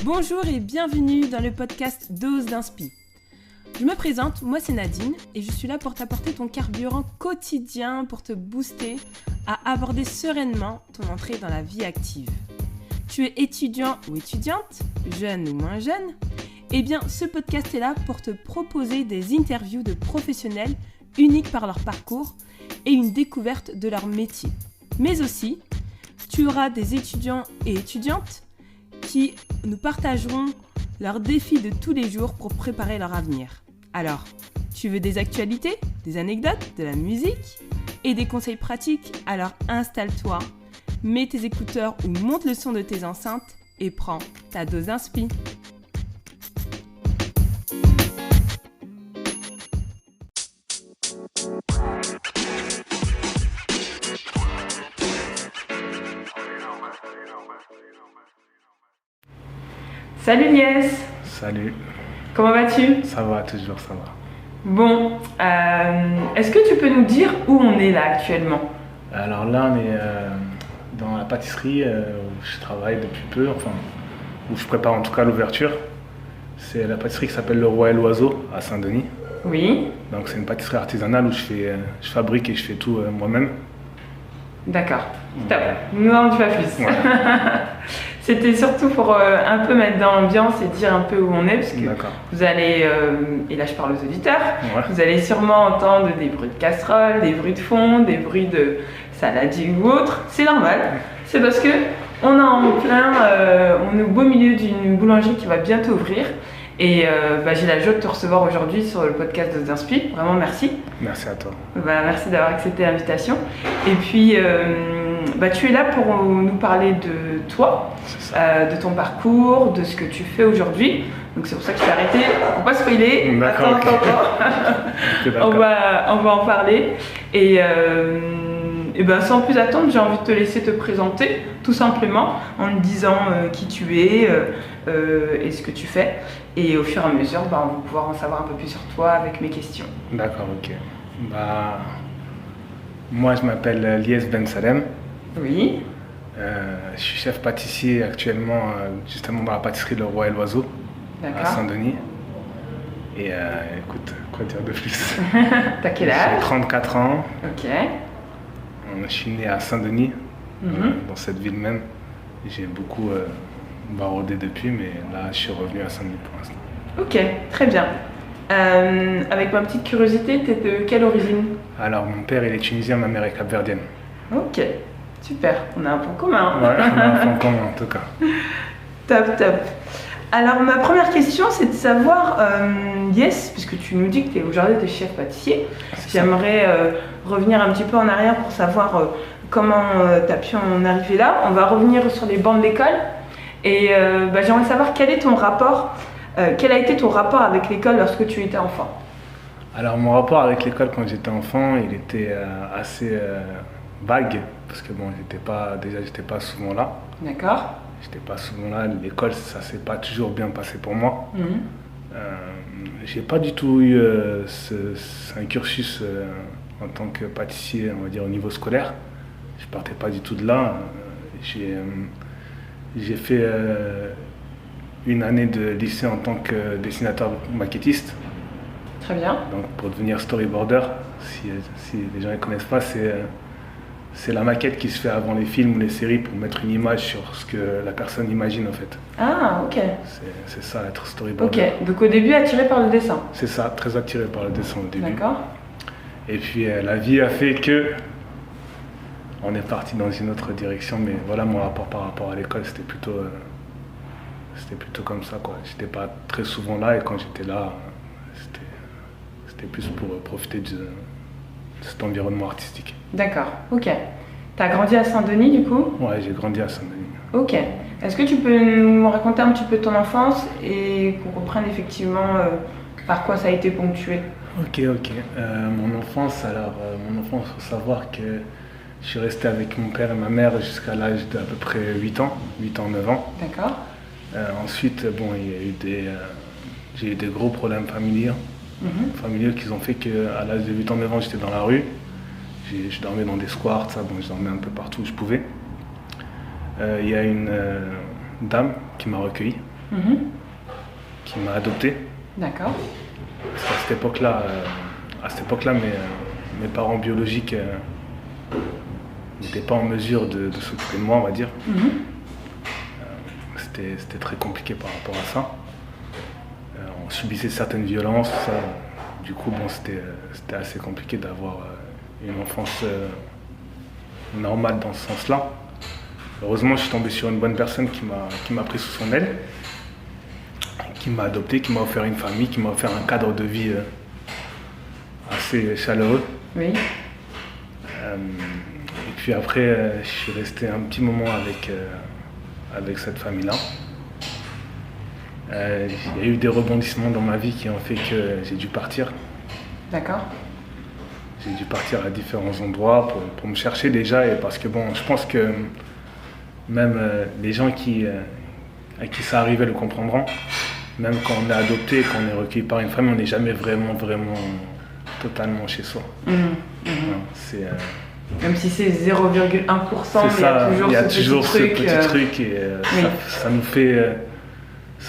Bonjour et bienvenue dans le podcast Dose d'Inspi. Je me présente, moi c'est Nadine et je suis là pour t'apporter ton carburant quotidien pour te booster à aborder sereinement ton entrée dans la vie active. Tu es étudiant ou étudiante, jeune ou moins jeune? Eh bien, ce podcast est là pour te proposer des interviews de professionnels uniques par leur parcours et une découverte de leur métier. Mais aussi, tu auras des étudiants et étudiantes qui nous partageront leurs défis de tous les jours pour préparer leur avenir. Alors, tu veux des actualités, des anecdotes, de la musique et des conseils pratiques? Alors installe-toi, mets tes écouteurs ou monte le son de tes enceintes et prends ta dose d'inspi. Salut Lies. Salut. Comment vas-tu? Ça va, toujours ça va. Bon, est-ce que tu peux nous dire où on est là actuellement? Alors là, on est dans la pâtisserie où je travaille depuis peu, enfin, où je prépare en tout cas l'ouverture. C'est la pâtisserie qui s'appelle Le Roi et l'Oiseau à Saint-Denis. Oui. Donc c'est une pâtisserie artisanale où je fabrique et je fais tout moi-même. D'accord. Top. Nous n'en dis pas plus. Ouais. C'était surtout pour un peu mettre dans l'ambiance et dire un peu où on est, parce que vous allez, et là je parle aux auditeurs, vous allez sûrement entendre des bruits de casserole, des bruits de fond, des bruits de saladier ou autre. C'est normal, c'est parce que on est en plein, on est au beau milieu d'une boulangerie qui va bientôt ouvrir. Et j'ai la joie de te recevoir aujourd'hui sur le podcast Dose d'Inspi. Vraiment merci. Merci à toi. Merci d'avoir accepté l'invitation. Et puis tu es là pour nous parler de toi, de ton parcours, de ce que tu fais aujourd'hui. Donc c'est pour ça que je t'ai arrêté. Pour pas spoiler. D'accord. On va en parler. Et sans plus attendre, j'ai envie de te laisser te présenter, tout simplement, en te disant qui tu es et ce que tu fais. Et au fur et à mesure, on va pouvoir en savoir un peu plus sur toi avec mes questions. D'accord, ok. Moi, je m'appelle Lies Ben Salem. Oui. Je suis chef pâtissier actuellement, justement dans la pâtisserie Le Roi et l'Oiseau à Saint-Denis. Et écoute, quoi dire de plus? T'as quel âge? J'ai 34 ans. Ok. Je suis né à Saint-Denis, dans cette ville même. J'ai beaucoup baroudé depuis, mais là, je suis revenu à Saint-Denis pour l'instant. Ok, très bien. Avec ma petite curiosité, t'es de quelle origine? Alors, mon père, il est tunisien, ma mère est capverdienne. Ok, super. On a un point commun. Ouais, on a un point commun en tout cas. Top, top. Alors, ma première question, c'est de savoir, puisque tu nous dis que aujourd'hui tu es chef pâtissier, j'aimerais revenir un petit peu en arrière pour savoir comment tu as pu en arriver là. On va revenir sur les bancs de l'école et j'aimerais savoir quel est ton rapport, quel a été ton rapport avec l'école lorsque tu étais enfant? Alors, mon rapport avec l'école quand j'étais enfant, il était assez vague, parce que bon, j'étais pas souvent là. D'accord. J'étais pas souvent là, l'école ça s'est pas toujours bien passé pour moi. J'ai pas du tout eu un cursus en tant que pâtissier, on va dire au niveau scolaire. Je partais pas du tout de là. J'ai fait une année de lycée en tant que dessinateur maquettiste. Très bien. Donc pour devenir storyboarder, si les gens ne connaissent pas, c'est la maquette qui se fait avant les films ou les séries pour mettre une image sur ce que la personne imagine en fait. Ah, ok. C'est ça, être storyboarder. Ok, donc au début attiré par le dessin. C'est ça, très attiré par le dessin au début. D'accord. Et puis la vie a fait que on est parti dans une autre direction, mais voilà, mon rapport par rapport à l'école, c'était plutôt comme ça, quoi. J'étais pas très souvent là et quand j'étais là, c'était plus pour profiter de cet environnement artistique. D'accord, ok. T'as grandi à Saint-Denis du coup? Ouais, j'ai grandi à Saint-Denis. Ok. Est-ce que tu peux nous raconter un petit peu ton enfance et qu'on comprenne effectivement par quoi ça a été ponctué? Ok. Mon enfance, faut savoir que je suis resté avec mon père et ma mère jusqu'à l'âge d'à peu près 8 ans, 9 ans. D'accord. Ensuite, j'ai eu des gros problèmes familiaux. Familiaux qui ont fait qu'à l'âge de 8 ans, 9 ans, j'étais dans la rue. Je dormais dans des squarts, je dormais un peu partout où je pouvais. Il y a une dame qui m'a recueilli qui m'a adopté. D'accord. Parce qu'à cette époque-là, mes parents biologiques n'étaient pas en mesure de s'occuper de moi, on va dire. C'était très compliqué par rapport à ça. On subissait certaines violences, ça. Du coup, bon, c'était assez compliqué d'avoir une enfance normale dans ce sens-là. Heureusement, je suis tombé sur une bonne personne qui m'a pris sous son aile, qui m'a adopté, qui m'a offert une famille, qui m'a offert un cadre de vie assez chaleureux. Oui. Et puis après, je suis resté un petit moment avec cette famille-là. Il y a eu des rebondissements dans ma vie qui ont fait que j'ai dû partir. D'accord. J'ai dû partir à différents endroits pour me chercher déjà, et parce que bon, je pense que même les gens à qui ça arrivait le comprendront. Même quand on est adopté, quand on est recueilli par une famille, on n'est jamais vraiment totalement chez soi. C'est, même si c'est 0,1%, il y a toujours ce truc, petit truc, et ça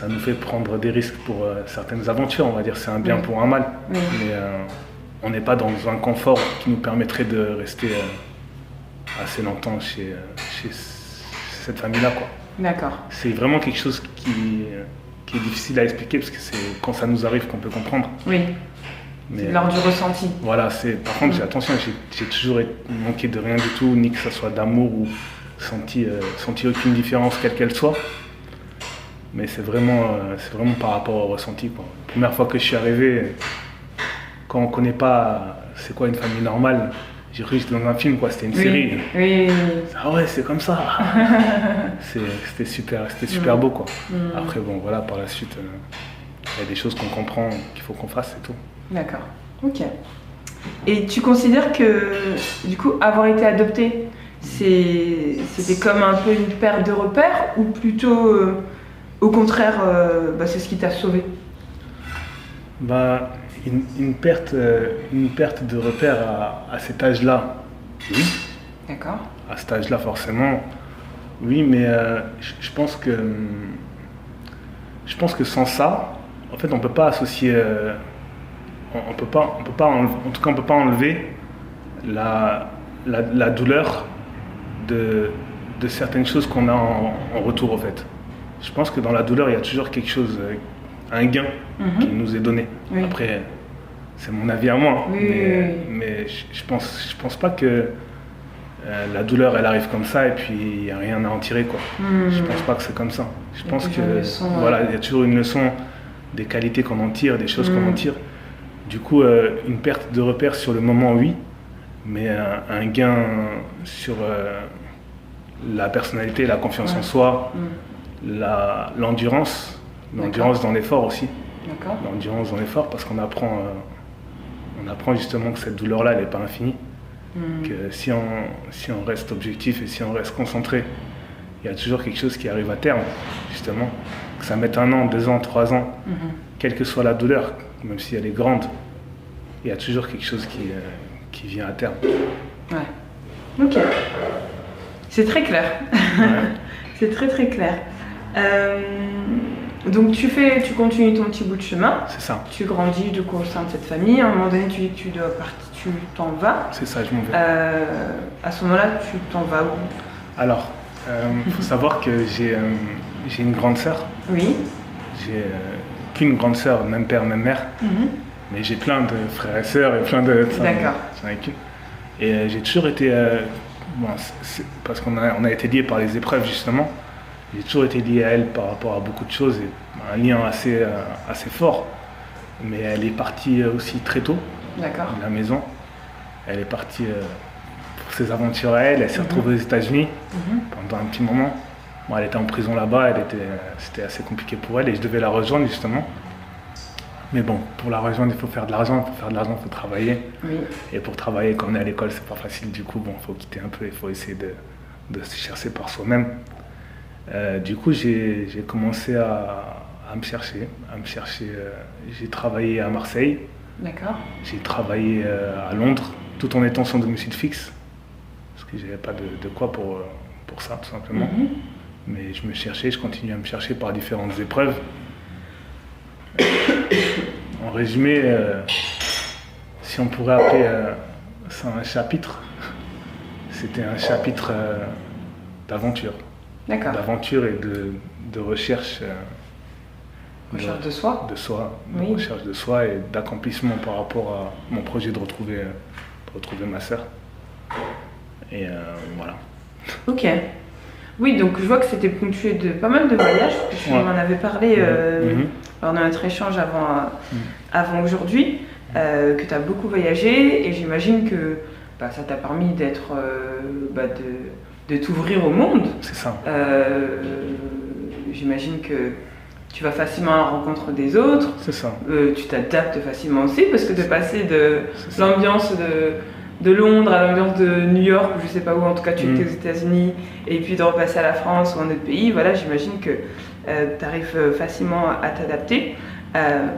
nous fait prendre des risques pour certaines aventures, on va dire. C'est un bien pour un mal. Mais on n'est pas dans un confort qui nous permettrait de rester assez longtemps chez cette famille-là, quoi. D'accord. C'est vraiment quelque chose qui est difficile à expliquer, parce que c'est quand ça nous arrive qu'on peut comprendre. Oui. Mais c'est lors du ressenti. Voilà, par contre, attention, j'ai toujours manqué de rien du tout, ni que ce soit d'amour ou senti aucune différence, quelle qu'elle soit. Mais c'est vraiment par rapport au ressenti, quoi. La première fois que je suis arrivé, quand on ne connaît pas c'est quoi une famille normale, j'ai cru que j'étais dans un film, quoi. C'était une série. Oui. Ah ouais, c'est comme ça. C'était super beau, quoi. Après, bon, voilà, par la suite, il y a des choses qu'on comprend, qu'il faut qu'on fasse, c'est tout. D'accord, ok. Et tu considères que, du coup, avoir été adopté, c'était comme un peu une perte de repères, ou plutôt, au contraire, c'est ce qui t'a sauvé? Une perte de repères à cet âge-là, oui. D'accord. À cet âge-là, forcément, oui, mais je pense que sans ça, en fait, on peut pas associer, on peut pas enlever la douleur de certaines choses qu'on a en retour, en fait. Je pense que dans la douleur, il y a toujours quelque chose, un gain qui nous est donné. Oui. Après, c'est mon avis à moi, mais je pense pas que la douleur, elle arrive comme ça et puis il n'y a rien à en tirer, quoi. Je pense pas que c'est comme ça. Je pense que il y a toujours une leçon, des qualités qu'on en tire, des choses qu'on en tire. Du coup, une perte de repère sur le moment, oui, mais un gain sur la personnalité, la confiance en soi, l'endurance dans l'effort aussi. D'accord. L'endurance dans l'effort, parce qu'on apprend justement que cette douleur-là, elle n'est pas infinie. Que si on reste objectif et si on reste concentré, il y a toujours quelque chose qui arrive à terme, justement. Que ça mette 1 an, 2 ans, 3 ans, quelle que soit la douleur, même si elle est grande, il y a toujours quelque chose qui vient à terme. Ouais. Ok. C'est très clair. Ouais. C'est très très clair. Donc tu continues ton petit bout de chemin. C'est ça. Tu grandis du coup au sein de cette famille. À un moment donné, tu dis que tu t'en vas. C'est ça, je m'en vais. À ce moment-là, tu t'en vas où? Alors, il faut savoir que j'ai une grande sœur. Oui. J'ai qu'une grande sœur, même père, même mère. Mais j'ai plein de frères et sœurs et plein de... D'accord. Et j'ai toujours été... parce qu'on a été liés par les épreuves, justement. J'ai toujours été lié à elle par rapport à beaucoup de choses, et un lien assez fort. Mais elle est partie aussi très tôt. D'accord. De la maison. Elle est partie pour ses aventures à elle. Elle s'est retrouvée aux États-Unis pendant un petit moment. Bon, elle était en prison là-bas. C'était assez compliqué pour elle et je devais la rejoindre, justement. Mais bon, pour la rejoindre, il faut faire de l'argent. Pour faire de l'argent, il faut travailler. Oui. Et pour travailler, quand on est à l'école, c'est pas facile. Du coup, il faut quitter un peu. Il faut essayer de se chercher par soi-même. Du coup, j'ai commencé à me chercher. J'ai travaillé à Marseille. D'accord. J'ai travaillé à Londres, tout en étant sans domicile fixe. Parce que j'avais pas de quoi pour ça, tout simplement. Mais je me cherchais, je continue à me chercher par différentes épreuves. En résumé, si on pourrait appeler ça un chapitre, c'était un chapitre d'aventure. D'accord. D'aventure et de recherche. Recherche de soi. De soi, Oui. recherche de soi et d'accomplissement par rapport à mon projet de retrouver ma sœur. Et voilà. Ok. Oui, donc je vois que c'était ponctué de pas mal de voyages, parce que tu m'en avais parlé lors de notre échange avant aujourd'hui, que tu as beaucoup voyagé, et j'imagine que ça t'a permis d'être, de t'ouvrir au monde. C'est ça. J'imagine que tu vas facilement à la rencontre des autres. C'est ça. Tu t'adaptes facilement aussi, parce que de passer de l'ambiance de Londres à l'ambiance de New York, ou je sais pas où, en tout cas tu étais aux États-Unis, et puis de repasser à la France ou un autre pays, voilà, j'imagine que tu arrives facilement à t'adapter.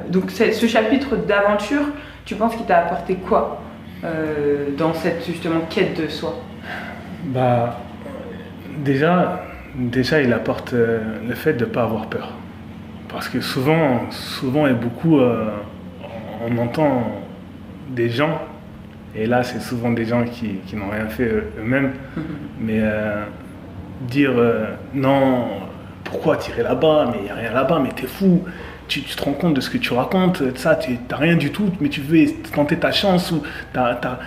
Donc ce chapitre d'aventure, tu penses qu'il t'a apporté quoi dans cette justement quête de soi? Déjà il apporte le fait de ne pas avoir peur. Parce que souvent et beaucoup, on entend des gens, et là c'est souvent des gens qui n'ont rien fait eux-mêmes, mais dire non, pourquoi tirer là-bas, mais il n'y a rien là-bas, mais t'es fou, tu te rends compte de ce que tu racontes, ça, t'as rien du tout, mais tu veux tenter ta chance, ou t'as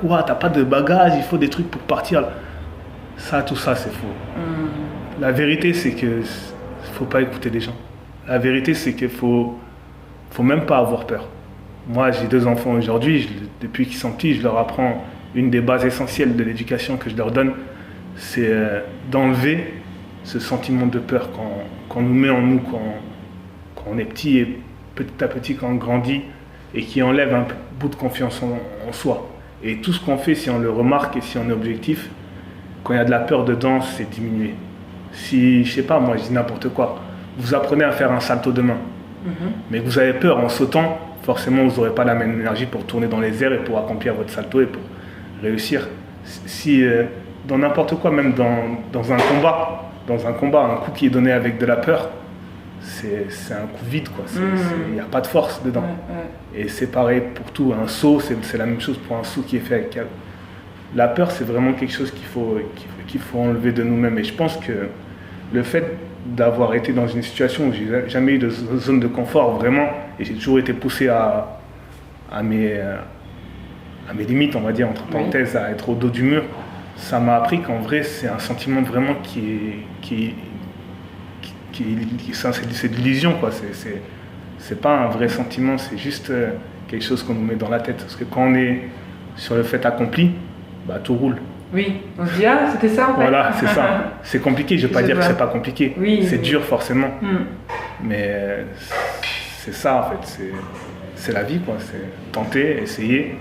quoi, t'as pas de bagages, il faut des trucs pour partir. Tout ça c'est faux. La vérité c'est que faut pas écouter les gens. La vérité c'est qu'il faut même pas avoir peur. Moi j'ai 2 enfants aujourd'hui, depuis qu'ils sont petits, je leur apprends une des bases essentielles de l'éducation que je leur donne, c'est d'enlever ce sentiment de peur qu'on nous met en nous quand on est petit, et petit à petit quand on grandit, et qui enlève un bout de confiance en soi. Et tout ce qu'on fait, si on le remarque et si on est objectif, quand il y a de la peur dedans, c'est diminué. Si, je sais pas, moi je dis n'importe quoi, vous apprenez à faire un salto de main, mais que vous avez peur en sautant, forcément vous n'aurez pas la même énergie pour tourner dans les airs et pour accomplir votre salto et pour réussir. Si dans n'importe quoi, même dans un combat, un coup qui est donné avec de la peur, c'est un coup vide, quoi. Il n'y a pas de force dedans. Et c'est pareil pour tout. Un saut, c'est la même chose pour un saut qui est fait avec... La peur, c'est vraiment quelque chose qu'il faut enlever de nous-mêmes. Et je pense que le fait d'avoir été dans une situation où j'ai jamais eu de zone de confort, vraiment, et j'ai toujours été poussé à mes limites, on va dire, entre parenthèses, à être au dos du mur, ça m'a appris qu'en vrai, c'est un sentiment vraiment c'est de l'illusion, quoi. C'est pas un vrai sentiment, c'est juste quelque chose qu'on nous met dans la tête. Parce que quand on est sur le fait accompli, tout roule. Oui, on se dit c'était ça en fait. Voilà, c'est ça. C'est compliqué, je ne vais pas dire que c'est pas compliqué. Oui, c'est dur forcément. Mais c'est ça en fait, c'est la vie, quoi. C'est tenter, essayer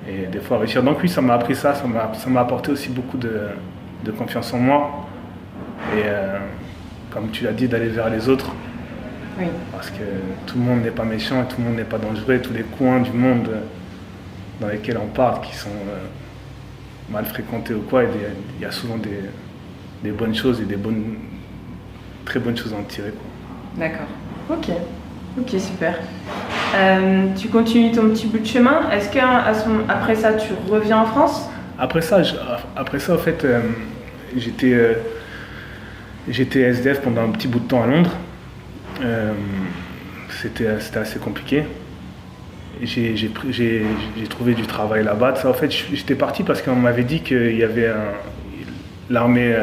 et des fois réussir. Donc oui, ça m'a appris ça m'a apporté aussi beaucoup de confiance en moi. Et comme tu l'as dit, d'aller vers les autres. Oui. Parce que tout le monde n'est pas méchant, tout le monde n'est pas dangereux, tous les coins du monde dans lesquels on parle qui sont mal fréquentés ou quoi, il y a souvent des bonnes choses et très bonnes choses à en tirer, quoi. D'accord. Ok, super. Tu continues ton petit bout de chemin. Est-ce qu'après ça, tu reviens en France? Après ça, en fait, j'étais SDF pendant un petit bout de temps à Londres. C'était assez compliqué. J'ai trouvé du travail là-bas. En fait, j'étais parti parce qu'on m'avait dit qu'il y avait l'armée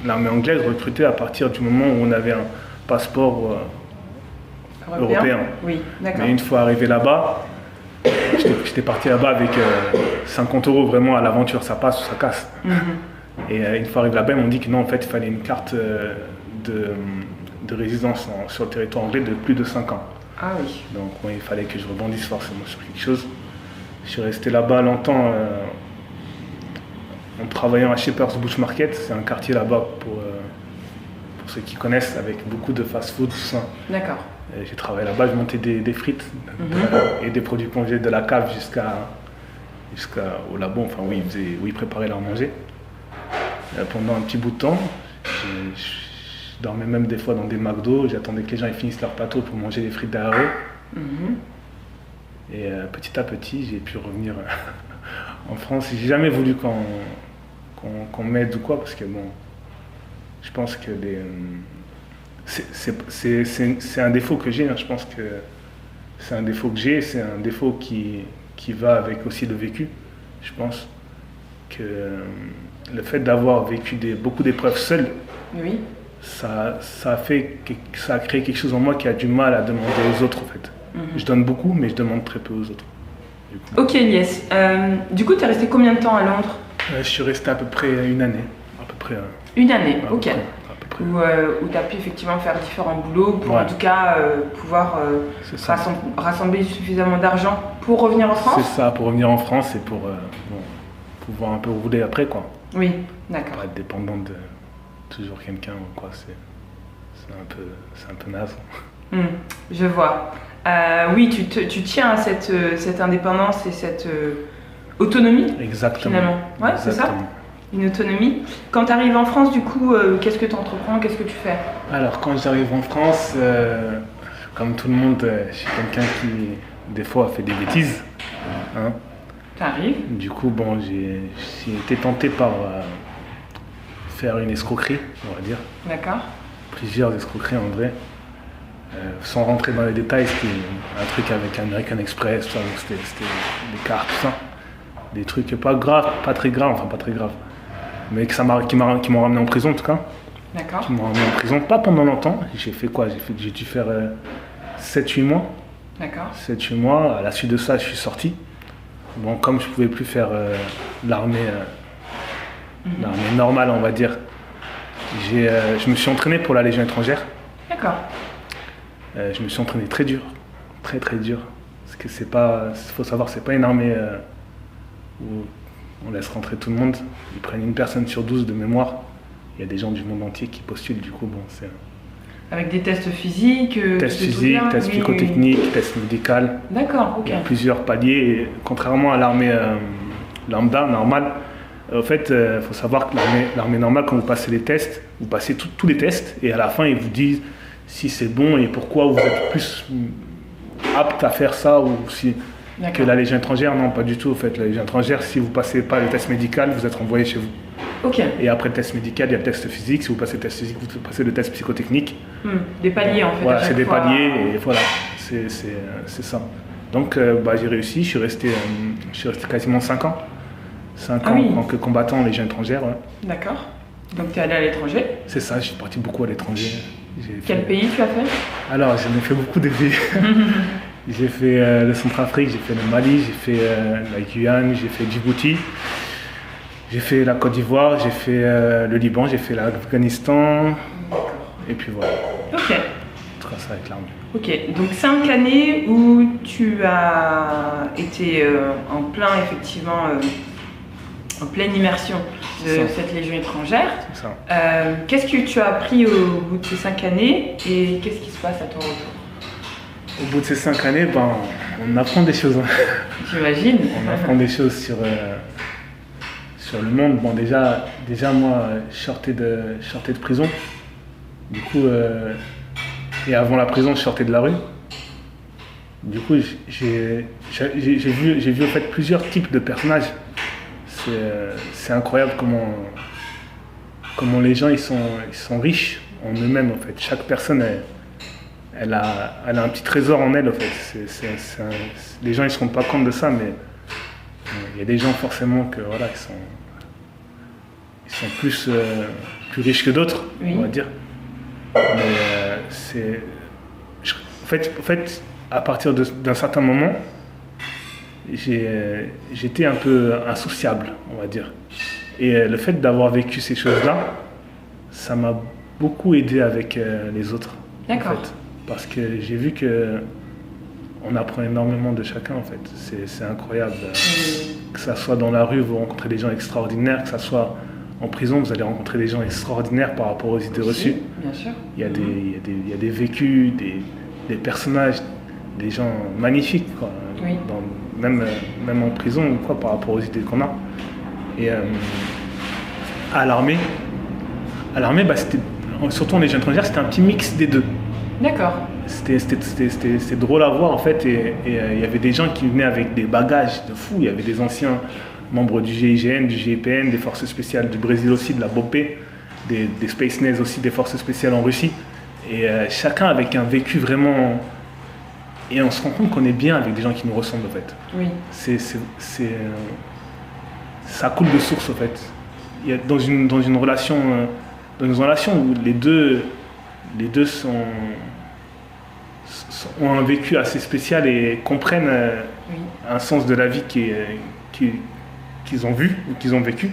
anglaise recrutait à partir du moment où on avait un passeport européen. Oui, d'accord. Mais une fois arrivé là-bas, j'étais parti là-bas avec 50 € vraiment à l'aventure, ça passe ou ça casse. Et une fois arrivé là-bas, ils m'ont dit que non, en fait, il fallait une carte de résidence sur le territoire anglais de plus de 5 ans. Ah oui. Donc il fallait que je rebondisse forcément sur quelque chose. Je suis resté là-bas longtemps en travaillant à Shepherd's Bush Market. C'est un quartier là-bas pour ceux qui connaissent, avec beaucoup de fast-food, tout ça. D'accord. J'ai travaillé là-bas, je montais des frites et des produits congelés de la cave jusqu'au labo, enfin où ils préparaient leur manger. pendant un petit bout de temps. Je dormais même des fois dans des McDo, j'attendais que les gens ils finissent leur plateau pour manger des frites derrière eux. Et petit à petit, j'ai pu revenir en France. J'ai jamais voulu qu'on m'aide ou quoi, parce que bon, je pense que c'est un défaut que j'ai, hein. Je pense que c'est un défaut que j'ai, c'est un défaut qui va avec aussi le vécu. Je pense que le fait d'avoir vécu beaucoup d'épreuves seul, oui. ça a créé quelque chose en moi qui a du mal à demander aux autres, en fait. Je donne beaucoup, mais je demande très peu aux autres. Ok, Lies. Du coup, tu es resté combien de temps à Londres? Je suis resté à peu près une année. À peu près, une année, ok. À peu près. Où tu as pu effectivement faire différents boulots pour en tout cas pouvoir rassembler suffisamment d'argent pour revenir en France? C'est ça, pour revenir en France et pour pouvoir un peu rouler après, quoi. Oui, d'accord. Pas être dépendant de toujours quelqu'un ou quoi, c'est un peu naze. Je vois. Oui, tu tiens à cette indépendance et cette autonomie. Exactement. Finalement. Ouais, c'est ça. Une autonomie. Quand tu arrives en France, du coup, qu'est-ce que tu entreprends? Qu'est-ce que tu fais? Alors, quand j'arrive en France, comme tout le monde, je suis quelqu'un qui, des fois, fait des bêtises. Hein. T'arrives. Du coup, bon, j'ai été tenté par faire une escroquerie, on va dire. D'accord. Plusieurs escroqueries, en vrai. Sans rentrer dans les détails, c'était un truc avec American Express, c'était des cartes, tout ça. Des trucs pas graves, pas très graves, mais qui m'ont ramené en prison en tout cas. D'accord. Qui m'ont ramené en prison, pas pendant longtemps. J'ai fait quoi? J'ai dû faire 7-8 mois. D'accord. 7-8 mois. À la suite de ça, je suis sorti. Bon, comme je pouvais plus faire l'armée normale, on va dire, je me suis entraîné pour la Légion étrangère. D'accord. Je me suis entraîné très dur, très très dur. Parce que faut savoir, c'est pas une armée où on laisse rentrer tout le monde. Ils prennent une personne sur 12 de mémoire. Il y a des gens du monde entier qui postulent, du coup, bon, c'est... Avec des tests physiques, tests physiques, tests psychotechniques, tests médicaux. D'accord, ok. Il y a plusieurs paliers. Et contrairement à l'armée lambda, normale, en fait, il faut savoir que l'armée normale, quand vous passez les tests, vous passez tous les tests et à la fin, ils vous disent si c'est bon et pourquoi vous êtes plus apte à faire ça ou si... Que la Légion étrangère, non, pas du tout. En fait, la Légion étrangère, si vous ne passez pas le test médical, vous êtes renvoyé chez vous. Ok. Et après le test médical, il y a le test physique. Si vous passez le test physique, vous passez le test psychotechnique. Des paliers en fait. Voilà, c'est des paliers et voilà, c'est ça. Donc j'ai réussi, je suis resté quasiment 5 ans. 5 ans en tant que combattant en Légion étrangère. Ouais. D'accord. Donc tu es allé à l'étranger? C'est ça, je suis parti beaucoup à l'étranger. Quel pays tu as fait? Alors, j'en ai fait beaucoup de pays. J'ai fait le Centrafrique, j'ai fait le Mali, j'ai fait la Guyane, j'ai fait Djibouti, j'ai fait la Côte d'Ivoire, j'ai fait le Liban, j'ai fait l'Afghanistan, et puis voilà. Ok. Tout ça avec l'armée. Ok, donc 5 années où tu as été en pleine immersion de cette Légion étrangère. C'est ça. Qu'est-ce que tu as appris au bout de ces 5 années et qu'est-ce qui se passe à ton retour? Au bout de ces 5 années, on apprend des choses. J'imagine. On apprend des choses sur le monde. Bon, déjà moi, je sortais de prison. Du coup, et avant la prison, je sortais de la rue. Du coup, j'ai vu en fait plusieurs types de personnages. C'est incroyable comment les gens ils sont riches en eux-mêmes en fait. Chaque personne elle a un petit trésor en elle en fait. Les gens ils se rendent pas compte de ça, mais il y a des gens forcément que voilà ils sont plus riches que d'autres, on va dire. Mais en fait à partir d'un certain moment j'étais un peu insociable, on va dire. Et le fait d'avoir vécu ces choses-là, ça m'a beaucoup aidé avec les autres. D'accord. En fait. Parce que j'ai vu qu'on apprend énormément de chacun, en fait. C'est incroyable. Que ça soit dans la rue, vous rencontrez des gens extraordinaires, que ça soit en prison, vous allez rencontrer des gens extraordinaires par rapport aux idées reçues. Bien sûr. Il y a des vécus, des personnages, des gens magnifiques, quoi. Oui. Même en prison ou quoi, par rapport aux idées qu'on a. Et À l'armée, c'était, surtout en Légion étrangère, c'était un petit mix des deux. D'accord. C'était drôle à voir en fait, et il y avait des gens qui venaient avec des bagages de fou. Il y avait des anciens membres du GIGN, du GIPN, des forces spéciales du Brésil aussi, de la BOP, des Space Nez aussi, des forces spéciales en Russie. Et chacun avec un vécu vraiment... Et on se rend compte qu'on est bien avec des gens qui nous ressemblent en fait. Oui. Ça coule de source en fait. Il y a dans une relation où les deux ont un vécu assez spécial et comprennent un sens de la vie qu'ils ont vu ou qu'ils ont vécu.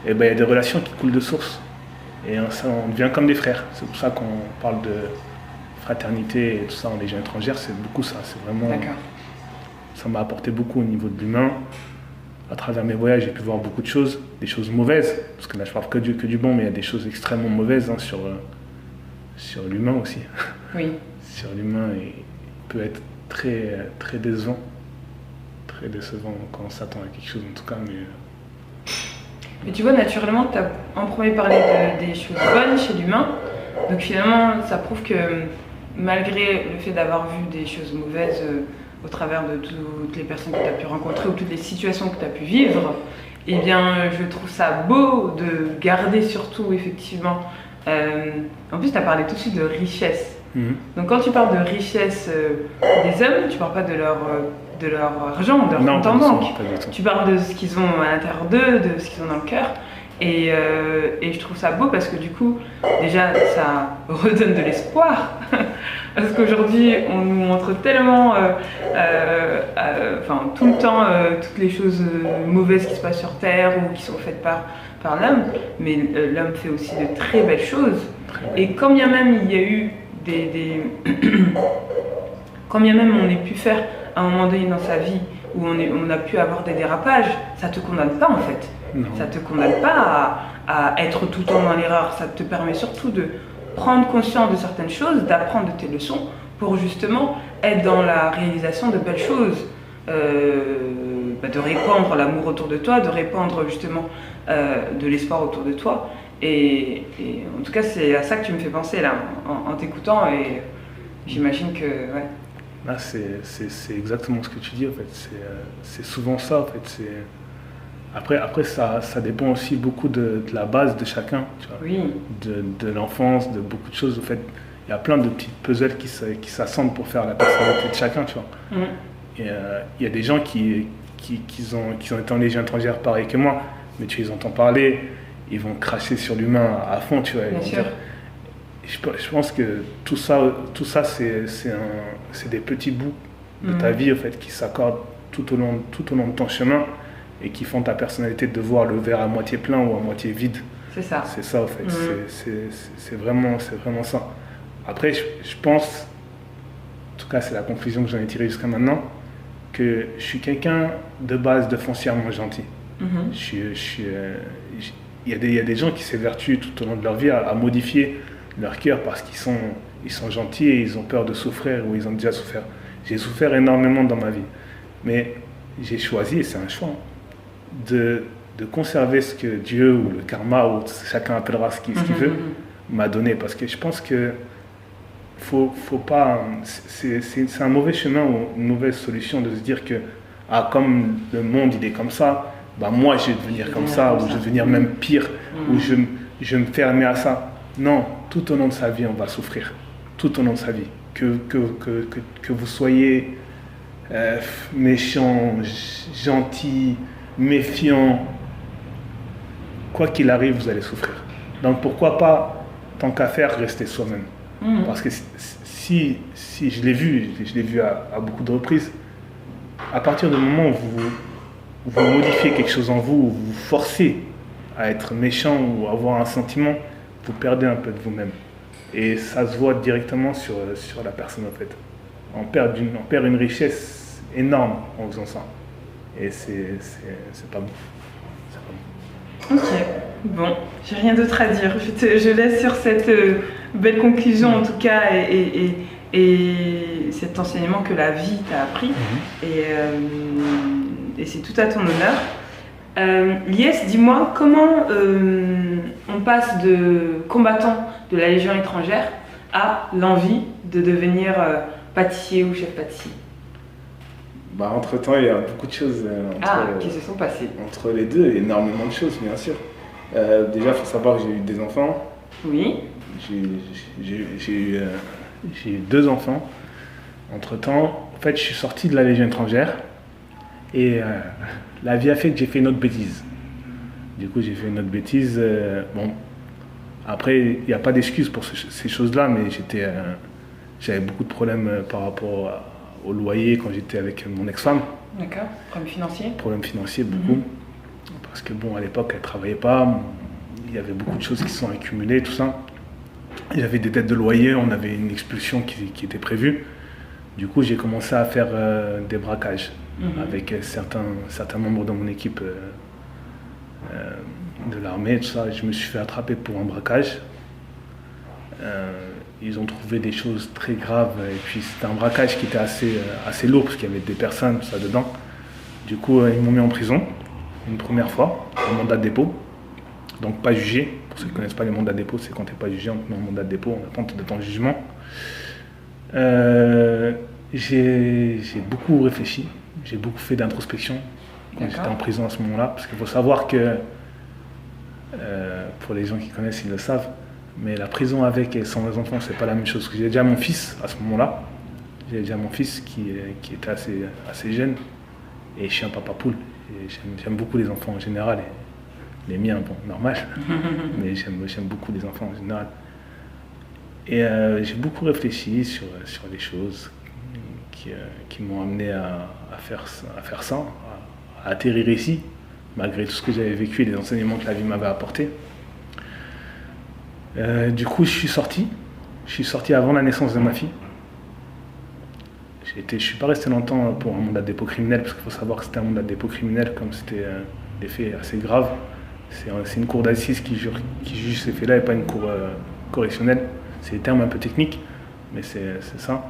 Et ben il y a des relations qui coulent de source. Et ça, on devient comme des frères. C'est pour ça qu'on parle de fraternité et tout ça en Légion étrangère. C'est beaucoup ça. C'est vraiment. D'accord. Ça m'a apporté beaucoup au niveau de l'humain. À travers mes voyages, j'ai pu voir beaucoup de choses, des choses mauvaises, parce que là je parle que du bon, mais il y a des choses extrêmement mauvaises sur l'humain aussi. Oui. Sur l'humain, il peut être très, très décevant quand on s'attend à quelque chose en tout cas. Mais tu vois, naturellement, tu as en premier parlé des choses bonnes chez l'humain, donc finalement ça prouve que malgré le fait d'avoir vu des choses mauvaises au travers de toutes les personnes que tu as pu rencontrer ou toutes les situations que tu as pu vivre, eh bien je trouve ça beau de garder surtout effectivement... en plus tu as parlé tout de suite de richesse. Donc quand tu parles de richesse des hommes, tu parles pas de leur argent, de leur compte en banque. Tu parles de ce qu'ils ont à l'intérieur d'eux, de ce qu'ils ont dans le cœur. Et je trouve ça beau parce que du coup, déjà, ça redonne de l'espoir. Parce qu'aujourd'hui, on nous montre tellement, tout le temps, toutes les choses mauvaises qui se passent sur Terre ou qui sont faites par l'homme. Mais l'homme fait aussi de très belles choses. Et quand bien même il y a eu quand bien même on ait pu faire à un moment donné dans sa vie où on a pu avoir des dérapages, ça te condamne pas en fait. Non. Ça te condamne pas à être tout le temps dans l'erreur. Ça te permet surtout de prendre conscience de certaines choses, d'apprendre de tes leçons pour justement être dans la réalisation de belles choses. De répandre l'amour autour de toi, de répandre justement de l'espoir autour de toi. Et en tout cas, c'est à ça que tu me fais penser là, en t'écoutant, et j'imagine que... Ouais. Là, c'est exactement ce que tu dis, en fait. C'est souvent ça, en fait. Après ça dépend aussi beaucoup de la base de chacun, tu vois. Oui. De l'enfance, de beaucoup de choses. En fait, il y a plein de petites puzzles qui s'assemblent pour faire la personnalité de chacun, tu vois. Et il y a des gens qui ont été en Légion étrangère pareil que moi, mais tu les entends parler, ils vont cracher sur l'humain à fond, tu vois. Bien sûr. Je pense que tout ça c'est des petits bouts de ta vie en fait, qui s'accordent tout au long de ton chemin et qui font ta personnalité de voir le verre à moitié plein ou à moitié vide. C'est ça. C'est ça en fait, c'est vraiment ça. Après je pense, en tout cas c'est la conclusion que j'en ai tirée jusqu'à maintenant, que je suis quelqu'un de base de foncièrement gentil. Il y a des gens qui s'évertuent tout au long de leur vie à modifier leur cœur parce qu'ils sont gentils et ils ont peur de souffrir ou ils ont déjà souffert. J'ai souffert énormément dans ma vie, mais j'ai choisi, et c'est un choix, de conserver ce que Dieu ou le karma, ou chacun appellera ce qu'il veut, m'a donné, parce que je pense que faut pas, c'est un mauvais chemin ou une mauvaise solution de se dire que comme le monde il est comme ça, moi je vais devenir comme ça, ou je vais devenir même pire, ou je vais me fermer à ça. Non, tout au long de sa vie on va souffrir, tout au long de sa vie, que vous soyez méchant, gentil, méfiant, quoi qu'il arrive vous allez souffrir. Donc pourquoi pas, tant qu'à faire, rester soi-même. Parce que si je l'ai vu à beaucoup de reprises, à partir du moment où vous modifiez quelque chose en vous, ou vous forcez à être méchant ou à avoir un sentiment, vous perdez un peu de vous-même. Et ça se voit directement sur la personne en fait. On perd une richesse énorme en faisant ça. Et c'est pas bon. Ok, bon, j'ai rien d'autre à dire. Je laisse sur cette belle conclusion en tout cas et cet enseignement que la vie t'a appris. Et c'est tout à ton honneur. Lies, dis-moi, comment on passe de combattant de la Légion étrangère à l'envie de devenir pâtissier ou chef pâtissier? Entre-temps, il y a beaucoup de choses qui se sont passées. entre les deux, énormément de choses, bien sûr. Déjà, il faut savoir que j'ai eu des enfants. Oui. J'ai eu 2 enfants. Entre-temps, en fait, je suis sorti de la Légion étrangère et la vie a fait que j'ai fait une autre bêtise. Du coup, j'ai fait une autre bêtise. Après, il n'y a pas d'excuse pour ces choses-là, mais j'avais beaucoup de problèmes par rapport au loyer quand j'étais avec mon ex-femme. D'accord. Problème financier? Problème financier, beaucoup. Parce que à l'époque, elle ne travaillait pas. Il y avait beaucoup de choses qui se sont accumulées, tout ça. Il y avait des dettes de loyer, on avait une expulsion qui était prévue. Du coup, j'ai commencé à faire des braquages avec certains membres de mon équipe de l'armée, tout ça. Je me suis fait attraper pour un braquage. Ils ont trouvé des choses très graves et puis c'était un braquage qui était assez lourd parce qu'il y avait des personnes, tout ça dedans. Du coup, ils m'ont mis en prison une première fois, en mandat de dépôt. Donc pas jugé. Pour ceux qui ne connaissent pas les mandats de dépôt, c'est quand tu n'es pas jugé, on te met en mandat de dépôt, on attend de ton jugement. J'ai beaucoup réfléchi, j'ai beaucoup fait d'introspection quand j'étais en prison à ce moment-là, parce qu'il faut savoir que, pour les gens qui connaissent, ils le savent, mais la prison avec et sans les enfants, c'est pas la même chose. J'ai déjà mon fils à ce moment-là, j'ai déjà mon fils qui était assez jeune, et je suis un papa poule, et j'aime beaucoup les enfants en général, et les miens, normal, mais j'aime beaucoup les enfants en général. Et j'ai beaucoup réfléchi sur les choses qui m'ont amené à faire ça, à atterrir ici, malgré tout ce que j'avais vécu et les enseignements que la vie m'avait apportés. Du coup, je suis sorti avant la naissance de ma fille. Je ne suis pas resté longtemps pour un mandat de dépôt criminel, parce qu'il faut savoir que c'était un mandat de dépôt criminel, comme c'était des faits assez graves. C'est une cour d'assises qui juge ces faits-là et pas une cour correctionnelle. C'est des termes un peu techniques, mais c'est ça.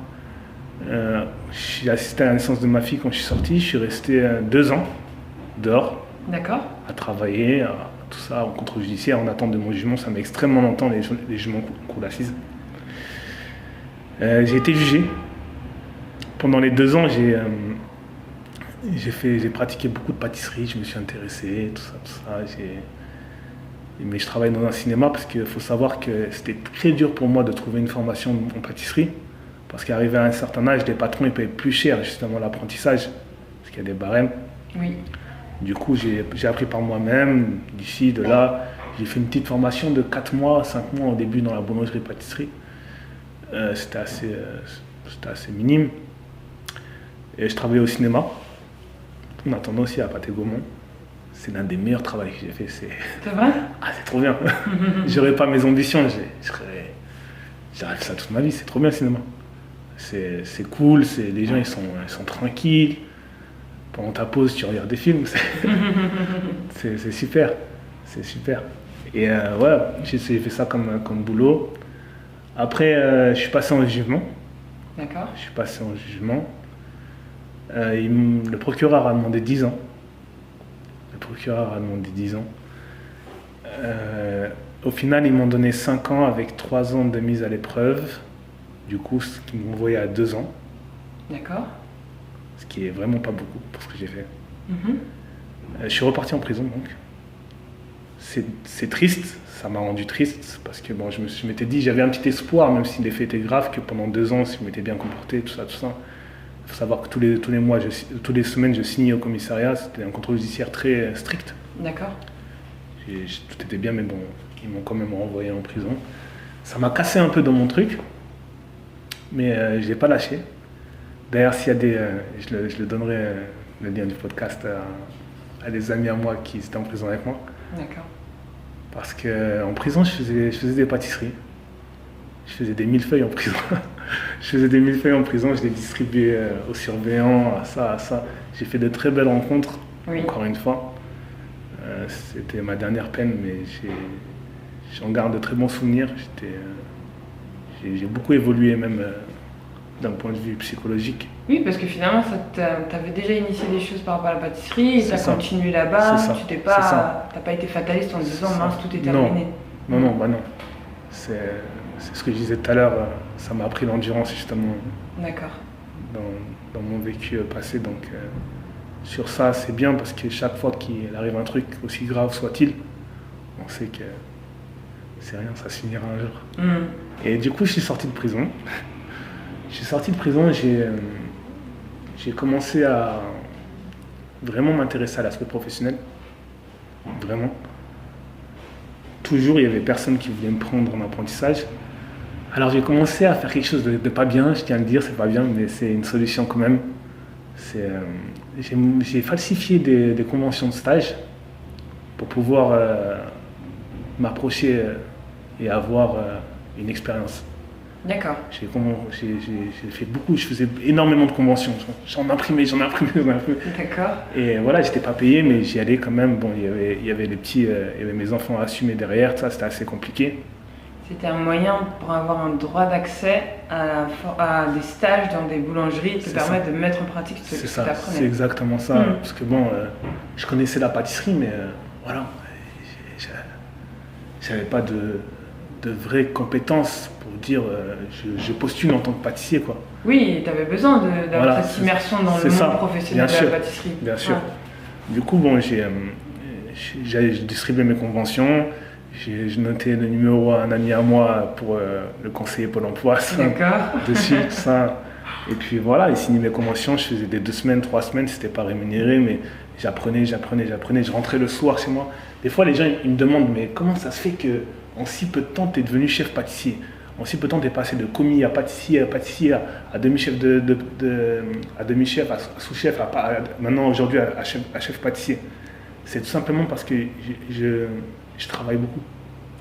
J'ai assisté à la naissance de ma fille quand je suis sorti. Je suis resté 2 ans dehors. D'accord. À travailler, tout ça, en contrôle judiciaire, en attente de mon jugement. Ça met extrêmement longtemps, les jugements en cour d'assises. J'ai été jugé. Pendant les 2 ans, j'ai pratiqué beaucoup de pâtisserie, je me suis intéressé, tout ça. Mais je travaille dans un cinéma parce qu'il faut savoir que c'était très dur pour moi de trouver une formation en pâtisserie. Parce qu'arrivé à un certain âge, les patrons ils payaient plus cher justement l'apprentissage, parce qu'il y a des barèmes. Oui. Du coup, j'ai appris par moi-même, d'ici, de là. J'ai fait une petite formation de 4 mois, 5 mois au début dans la boulangerie-pâtisserie. C'était assez minime. Et je travaillais au cinéma, en attendant aussi à Pathé Gaumont. C'est l'un des meilleurs travaux que j'ai fait. C'est vrai? Ah, c'est trop bien. J'aurais pas mes ambitions, j'aurais fait ça toute ma vie. C'est trop bien le cinéma. C'est cool, les gens ils sont tranquilles. Pendant ta pause, tu regardes des films. C'est super. C'est super. Et voilà, j'ai fait ça comme boulot. Après, je suis passé en jugement. D'accord. Je suis passé en jugement. Le procureur a demandé 10 ans. Au final, ils m'ont donné 5 ans avec 3 ans de mise à l'épreuve. Du coup, ce qui m'ont envoyé à 2 ans. D'accord. Ce qui est vraiment pas beaucoup pour ce que j'ai fait. Je suis reparti en prison, donc. C'est triste, ça m'a rendu triste, parce que je m'étais dit, j'avais un petit espoir, même si les faits étaient graves, que pendant 2 ans, si je m'étais bien comporté, tout ça. Il faut savoir que tous les mois, toutes les semaines, je signais au commissariat. C'était un contrôle judiciaire très strict. D'accord. Tout était bien, mais bon, ils m'ont quand même renvoyé en prison. Ça m'a cassé un peu dans mon truc, mais je l'ai pas lâché. D'ailleurs, s'il y a je le donnerai le lien du podcast à des amis à moi qui étaient en prison avec moi. D'accord. Parce qu'en prison, je faisais des pâtisseries. Je faisais des millefeuilles en prison. Je les distribuais aux surveillants, à ça. J'ai fait de très belles rencontres, encore une fois. C'était ma dernière peine, mais j'en garde de très bons souvenirs. J'ai beaucoup évolué, même d'un point de vue psychologique. Oui, parce que finalement, t'avais déjà initié des choses par rapport à la pâtisserie, et t'as continué là-bas, tu t'as pas été fataliste en disant mince, tout est terminé. Non, bah non. C'est ce que je disais tout à l'heure, ça m'a appris l'endurance justement. D'accord. Dans mon vécu passé, donc sur ça c'est bien parce que chaque fois qu'il arrive un truc aussi grave soit-il, on sait que c'est rien, ça se finira un jour. Et du coup je suis sorti de prison. J'ai commencé à vraiment m'intéresser à l'aspect professionnel, vraiment. Toujours il y avait personne qui voulait me prendre en apprentissage. Alors j'ai commencé à faire quelque chose de pas bien, je tiens à le dire, c'est pas bien, mais c'est une solution quand même. J'ai falsifié des conventions de stage pour pouvoir m'approcher et avoir une expérience. D'accord. J'ai fait beaucoup, je faisais énormément de conventions. J'en imprimais. D'accord. Et voilà, j'étais pas payé, mais j'y allais quand même. Bon, il y avait les petits, il y avait mes enfants à assumer derrière, ça c'était assez compliqué. C'était un moyen pour avoir un droit d'accès à des stages dans des boulangeries qui te permettent de mettre en pratique ce que tu apprenais. C'est exactement ça. Parce que bon, je connaissais la pâtisserie, mais voilà, j'avais pas de vraies compétences pour dire je postule en tant que pâtissier, quoi. Oui, tu avais besoin d'avoir cette immersion dans le monde professionnel de la pâtisserie. Bien sûr. Du coup, bon, j'ai distribué mes conventions. J'ai noté le numéro à un ami à moi pour le conseiller Pôle emploi dessus, ça. Et puis voilà, il signait mes conventions, je faisais des 2 semaines, 3 semaines, c'était pas rémunéré, mais j'apprenais, je rentrais le soir chez moi. Des fois, les gens ils me demandent, mais comment ça se fait qu'en si peu de temps, tu es devenu chef pâtissier? En si peu de temps, tu es passé de commis à pâtissier, à demi-chef, à demi-chef, à sous-chef, maintenant aujourd'hui à chef pâtissier. C'est tout simplement parce que je travaille beaucoup.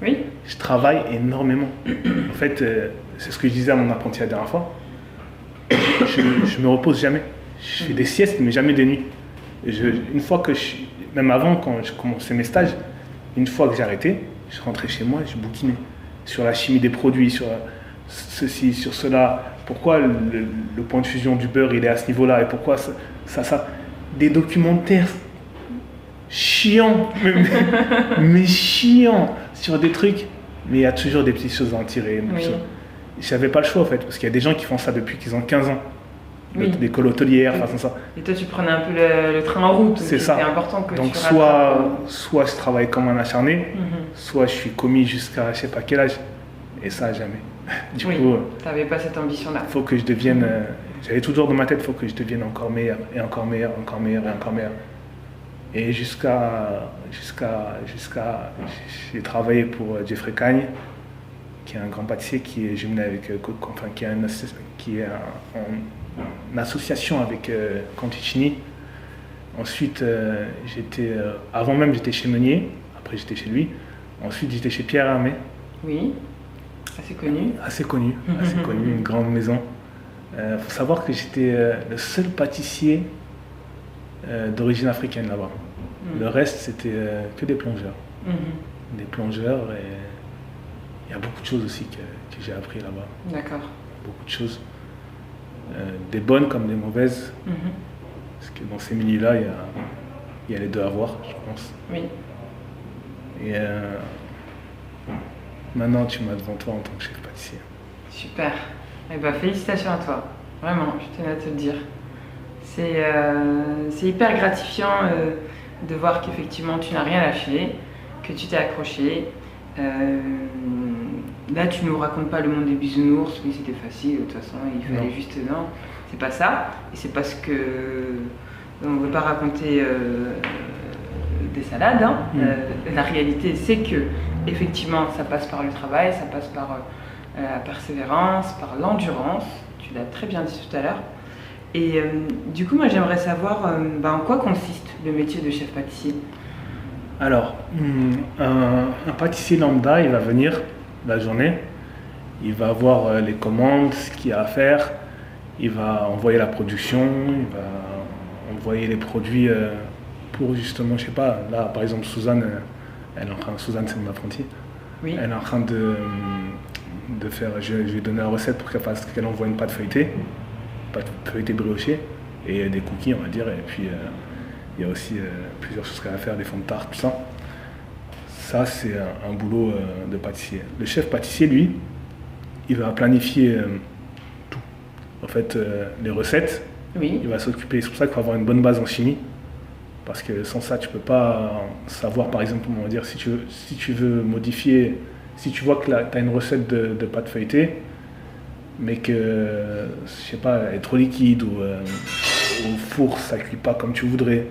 Oui. Je travaille énormément. En fait, c'est ce que je disais à mon apprenti la dernière fois. Je me repose jamais. Je fais des siestes, mais jamais des nuits. Une fois que même avant, quand je commençais mes stages, une fois que j'ai arrêté, je rentrais chez moi et je bouquinais sur la chimie des produits, sur ceci, sur cela. Pourquoi le point de fusion du beurre il est à ce niveau-là et pourquoi ça. Des documentaires chiant, mais chiant sur des trucs, mais il y a toujours des petites choses à en tirer. Oui. J'avais pas le choix en fait, parce qu'il y a des gens qui font ça depuis qu'ils ont 15 ans. Oui. Des écoles hôtelières, façon ça. Et toi tu prenais un peu le train en route, c'est ça. C'était important que donc tu soit je travaille comme un acharné, soit je suis commis jusqu'à je sais pas quel âge, et ça jamais. Du coup, t'avais pas cette ambition-là. Faut que je devienne, j'avais toujours dans ma tête, faut que je devienne encore meilleur, et encore meilleur, encore meilleur, et encore meilleur. Et j'ai travaillé pour Jeffrey Cagne, qui est un grand pâtissier qui est jumelé avec qui est en association avec Conticini. Ensuite, avant même j'étais chez Meunier, après j'étais chez lui. Ensuite j'étais chez Pierre Hermé. Oui, assez connu. Assez connu, une grande maison. Faut savoir que j'étais le seul pâtissier d'origine africaine là-bas. Le reste, c'était que des plongeurs. Des plongeurs, et il y a beaucoup de choses aussi que j'ai appris là-bas. D'accord. Beaucoup de choses. Des bonnes comme des mauvaises. Parce que dans ces milieux-là, il y a les deux à voir, je pense. Oui. Et maintenant, tu m'as devant toi en tant que chef pâtissier. Super. Eh ben, félicitations à toi. Vraiment, je tenais à te le dire. C'est hyper gratifiant de voir qu'effectivement tu n'as rien lâché, que tu t'es accroché. Là, tu nous racontes pas le monde des bisounours, oui c'était facile, de toute façon il fallait juste... Non, c'est pas ça. Et c'est parce que on ne veut pas raconter des salades. Hein. La réalité, c'est que effectivement ça passe par le travail, ça passe par la persévérance, par l'endurance. Tu l'as très bien dit tout à l'heure. Et du coup, moi j'aimerais savoir en quoi consiste le métier de chef pâtissier. Alors, un pâtissier lambda, il va venir la journée, il va voir les commandes, ce qu'il y a à faire, il va envoyer la production, il va envoyer les produits pour justement, je sais pas, là par exemple Suzanne, Suzanne c'est mon apprentie, oui. Elle est en train de faire, je lui ai donné la recette pour qu'elle envoie une pâte feuilletée. pâte feuilletée briochée et des cookies, on va dire. Et puis il y a aussi plusieurs choses qu'elle va faire, des fonds de tarte, tout ça. Ça, c'est un boulot de pâtissier. Le chef pâtissier, lui, il va planifier tout. En fait, les recettes, il va s'occuper. C'est pour ça qu'il faut avoir une bonne base en chimie. Parce que sans ça, tu ne peux pas savoir, par exemple, on va dire, si tu veux modifier, si tu vois que tu as une recette de pâte feuilletée, mais que, je sais pas, elle est trop liquide ou au four, ça ne cuit pas comme tu voudrais,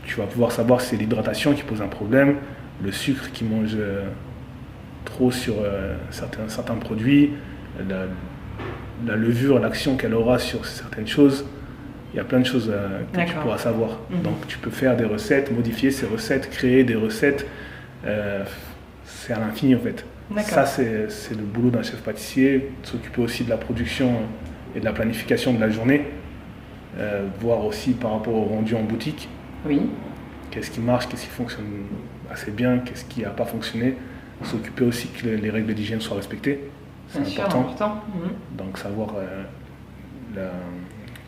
tu vas pouvoir savoir si c'est l'hydratation qui pose un problème, le sucre qui mange trop sur certains produits, la levure, l'action qu'elle aura sur certaines choses. Il y a plein de choses que tu pourras savoir. Donc tu peux faire des recettes, modifier ces recettes, créer des recettes. C'est à l'infini en fait. Ça c'est le boulot d'un chef pâtissier, s'occuper aussi de la production et de la planification de la journée. Voir aussi par rapport au rendu en boutique. Oui. Qu'est-ce qui marche, qu'est-ce qui fonctionne assez bien, qu'est-ce qui n'a pas fonctionné. S'occuper aussi que les règles d'hygiène soient respectées. C'est important. Donc savoir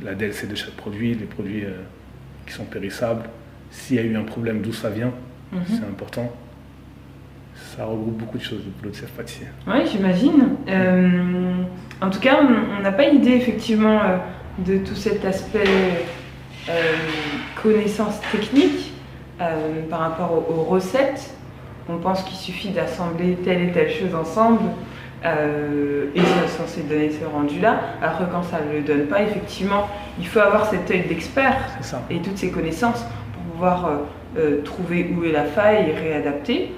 la DLC de chaque produit, les produits qui sont périssables, s'il y a eu un problème, d'où ça vient, c'est important. Ça regroupe beaucoup de choses, le boulot de chef pâtissier. Oui, j'imagine. En tout cas, on n'a pas idée effectivement de tout cet aspect connaissance technique par rapport aux recettes. On pense qu'il suffit d'assembler telle et telle chose ensemble. Et c'est censé donner ce rendu-là, alors que quand ça ne le donne pas, effectivement, il faut avoir cet œil d'expert et toutes ces connaissances pour pouvoir trouver où est la faille et réadapter.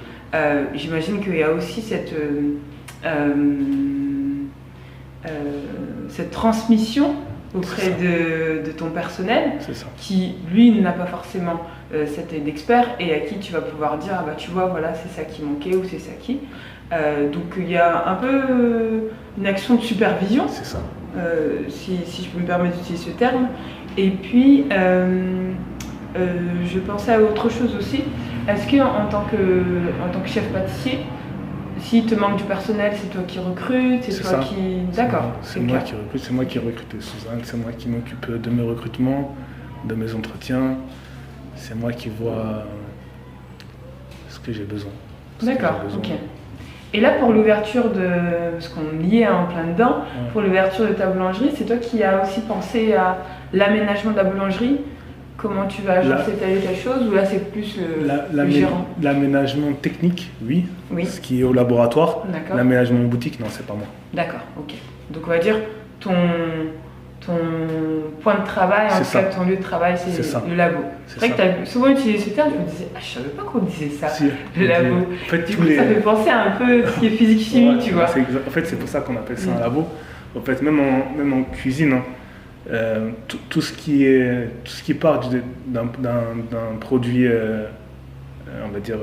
J'imagine qu'il y a aussi cette transmission auprès de ton personnel qui, lui, n'a pas forcément cet œil d'expert et à qui tu vas pouvoir dire, ah bah tu vois, voilà, c'est ça qui manquait ou c'est ça qui... donc il y a un peu une action de supervision, si je peux me permettre d'utiliser ce terme. Et puis je pensais à autre chose aussi. Est-ce que en tant que chef pâtissier, s'il te manque du personnel, c'est toi qui recrutes, c'est toi qui... D'accord. C'est moi qui recrute, c'est moi qui recrute Suzanne, c'est moi qui m'occupe de mes recrutements, de mes entretiens, c'est moi qui vois ce que j'ai besoin. D'accord, ok. Et là, pour l'ouverture de... Parce qu'on y est en plein dedans, pour l'ouverture de ta boulangerie, c'est toi qui as aussi pensé à l'aménagement de la boulangerie? Comment tu vas agencer telle et telle chose? Ou là, c'est plus le gérant? L'aménagement technique, oui. Ce qui est au laboratoire. L'aménagement boutique, non, c'est pas moi. D'accord, ok. Donc, on va dire ton point de travail, en tout cas, ton lieu de travail, c'est le labo. C'est vrai que tu as souvent utilisé ce terme, je me disais, je savais pas qu'on disait ça, le labo. En fait, du coup, ça fait penser un peu à ce qui est physique-chimie, tu vois. En fait, c'est pour ça qu'on appelle ça un labo. En fait, même en cuisine, tout ce qui part d'un produit, on va dire,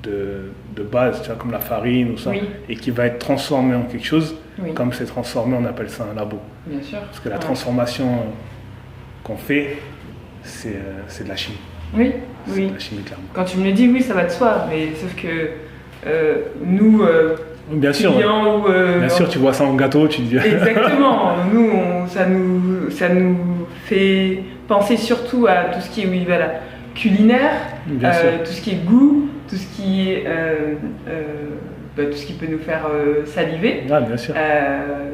de base, tu vois, comme la farine ou ça, et qui va être transformé en quelque chose, comme c'est transformé, on appelle ça un labo. Bien sûr. Parce que la transformation qu'on fait, c'est de la chimie. Oui, c'est de la chimie, clairement. Quand tu me le dis, oui, ça va de soi, mais sauf que nous, bien sûr, clients, bien sûr, tu vois ça en gâteau, tu te dis... Exactement, ça nous fait penser surtout à tout ce qui est culinaire, tout ce qui est goût, tout ce qui est tout ce qui peut nous faire saliver, bien sûr.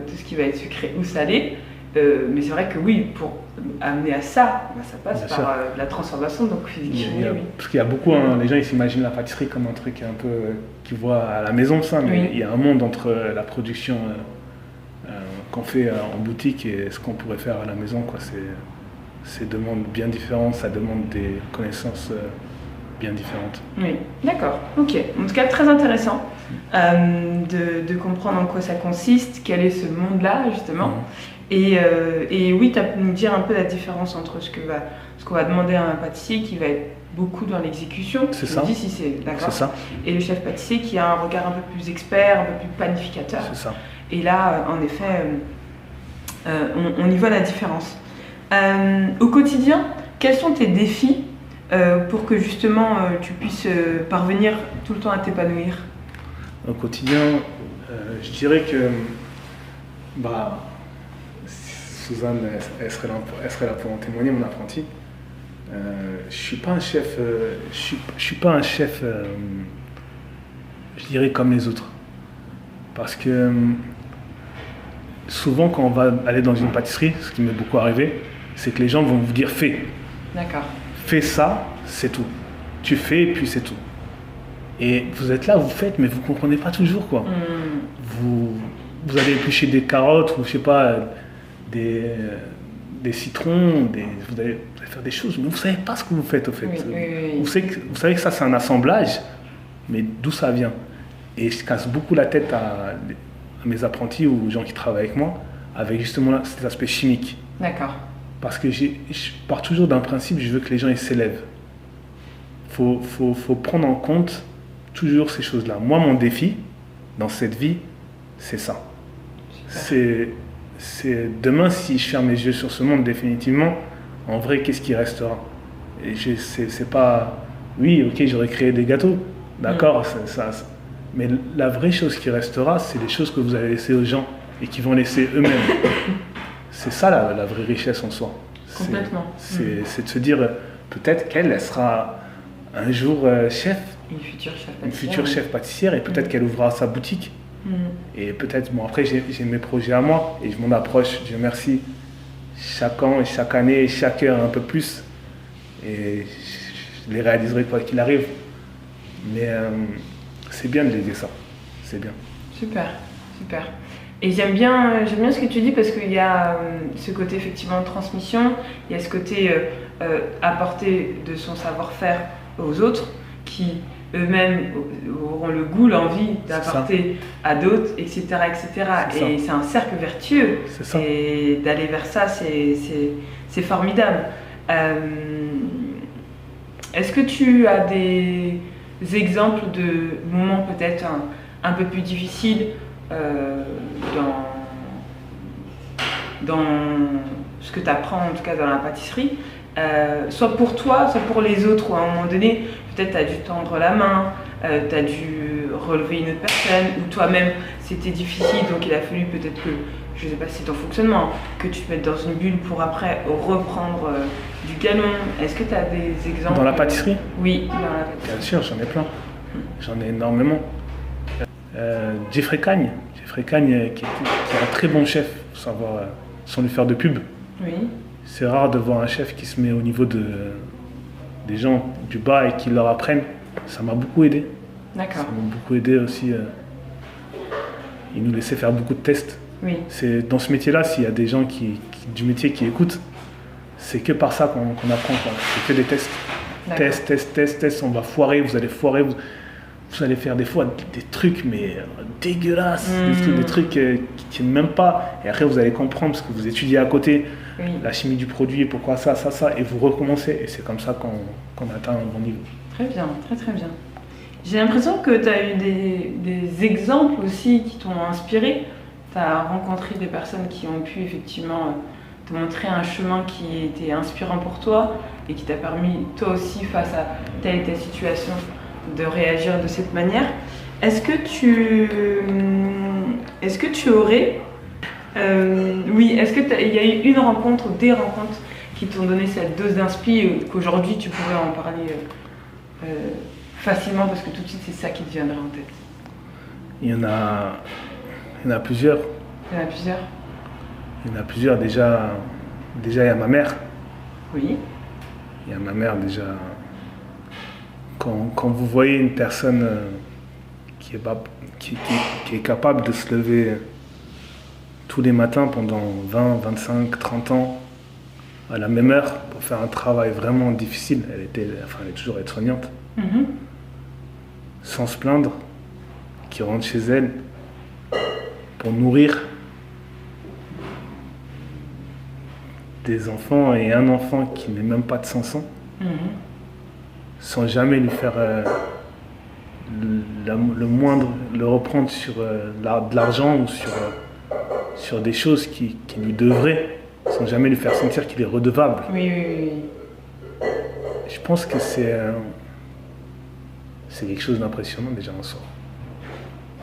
tout ce qui va être sucré ou salé. Mais c'est vrai que oui, pour amener à ça, ça passe par la transformation, donc physique. Parce qu'il y a beaucoup, les gens ils s'imaginent la pâtisserie comme un truc un peu qu'ils voient à la maison, ça, mais il y a un monde entre la production qu'on fait en boutique et ce qu'on pourrait faire à la maison, quoi. C'est deux mondes bien différents, ça demande des connaissances bien différentes. Oui, d'accord, ok. En tout cas, très intéressant de comprendre en quoi ça consiste, quel est ce monde-là, justement. Et oui, tu as pu nous dire un peu la différence entre ce qu'on va demander à un pâtissier qui va être beaucoup dans l'exécution, c'est ça. Si c'est d'accord, et le chef pâtissier qui a un regard un peu plus expert, un peu plus planificateur. C'est ça. Et là, en effet, on y voit la différence. Au quotidien, quels sont tes défis pour que justement tu puisses parvenir tout le temps à t'épanouir? Au quotidien, je dirais que Suzanne, elle serait là pour en témoigner, mon apprenti. Je suis pas un chef, je suis pas un chef, je dirais comme les autres. Parce que souvent quand on va aller dans une pâtisserie, ce qui m'est beaucoup arrivé, c'est que les gens vont vous dire fais. D'accord. Fais ça, c'est tout. Tu fais et puis c'est tout. Et vous êtes là, vous faites, mais vous comprenez pas toujours quoi. Vous allez éplucher des carottes ou je sais pas, des citrons, vous allez faire des choses, mais vous savez pas ce que vous faites au fait. Oui. Vous savez que ça c'est un assemblage, mais d'où ça vient. Et je casse beaucoup la tête à mes apprentis ou aux gens qui travaillent avec moi, avec justement cet aspect chimique. D'accord. Parce que je pars toujours d'un principe, je veux que les gens ils s'élèvent. Faut prendre en compte toujours ces choses-là. Moi, mon défi dans cette vie, c'est ça. C'est demain, si je ferme les yeux sur ce monde définitivement, en vrai, qu'est-ce qui restera? Et c'est pas... Oui, ok, j'aurais créé des gâteaux, d'accord, mais la vraie chose qui restera, c'est les choses que vous allez laisser aux gens et qui vont laisser eux-mêmes. C'est ça la vraie richesse en soi. Complètement. C'est de se dire, peut-être qu'elle sera un jour chef. Une future chef pâtissière. Une future chef pâtissière et peut-être qu'elle ouvrira sa boutique. Et peut-être, bon après j'ai mes projets à moi et je m'en approche, Dieu merci, chaque an et chaque année et chaque heure un peu plus. Et je les réaliserai quoi qu'il arrive. Mais c'est bien de les dire ça, c'est bien. Super. Et j'aime bien ce que tu dis parce qu'il y a ce côté effectivement de transmission, il y a ce côté apporter de son savoir-faire aux autres qui eux-mêmes auront le goût, l'envie d'apporter à d'autres, etc. Et c'est un cercle vertueux. Et d'aller vers ça, c'est formidable. Est-ce que tu as des exemples de moments peut-être un peu plus difficiles dans ce que tu apprends en tout cas dans la pâtisserie, soit pour toi, soit pour les autres, ou à un moment donné, peut-être tu as dû tendre la main, tu as dû relever une autre personne, ou toi-même c'était difficile, donc il a fallu peut-être que, je ne sais pas si c'est ton fonctionnement, que tu te mettes dans une bulle pour après reprendre du galon. Est-ce que tu as des exemples? Dans la pâtisserie? Oui, dans la pâtisserie. Bien sûr, j'en ai plein. J'en ai énormément. Jeffrey Cagne, qui est un très bon chef, sans lui faire de pub. Oui. C'est rare de voir un chef qui se met au niveau des gens du bas et qui leur apprennent. Ça m'a beaucoup aidé. D'accord. Ça m'a beaucoup aidé aussi. Il nous laissait faire beaucoup de tests. Oui. C'est dans ce métier-là, s'il y a des gens du métier qui écoutent, c'est que par ça qu'on apprend. C'est que des tests. Tests, on va foirer, vous allez foirer. Vous allez faire des fois des trucs mais dégueulasses, des trucs qui tiennent même pas. Et après vous allez comprendre parce que vous étudiez à côté la chimie du produit, pourquoi ça, et vous recommencez. Et c'est comme ça qu'on atteint un bon niveau. Très bien, très bien. J'ai l'impression que tu as eu des exemples aussi qui t'ont inspiré. Tu as rencontré des personnes qui ont pu effectivement te montrer un chemin qui était inspirant pour toi et qui t'a permis toi aussi face à telle et telle situation de réagir de cette manière. Est-ce que tu aurais... est-ce qu'il y a eu une rencontre ou des rencontres qui t'ont donné cette dose d'inspi qu'aujourd'hui tu pourrais en parler facilement parce que tout de suite c'est ça qui te viendrait en tête? Il y en a plusieurs. Il y en a plusieurs? Il y en a plusieurs. Déjà il y a ma mère. Oui. Il y a ma mère déjà... Quand vous voyez une personne qui est capable de se lever tous les matins pendant 20, 25, 30 ans à la même heure pour faire un travail vraiment difficile, elle est toujours aide-soignante, sans se plaindre, qui rentre chez elle pour nourrir des enfants et un enfant qui n'est même pas de 500 ans. Sans jamais lui faire le reprendre sur de l'argent ou sur des choses qui lui devraient, sans jamais lui faire sentir qu'il est redevable. Oui. Je pense que c'est quelque chose d'impressionnant déjà en soi.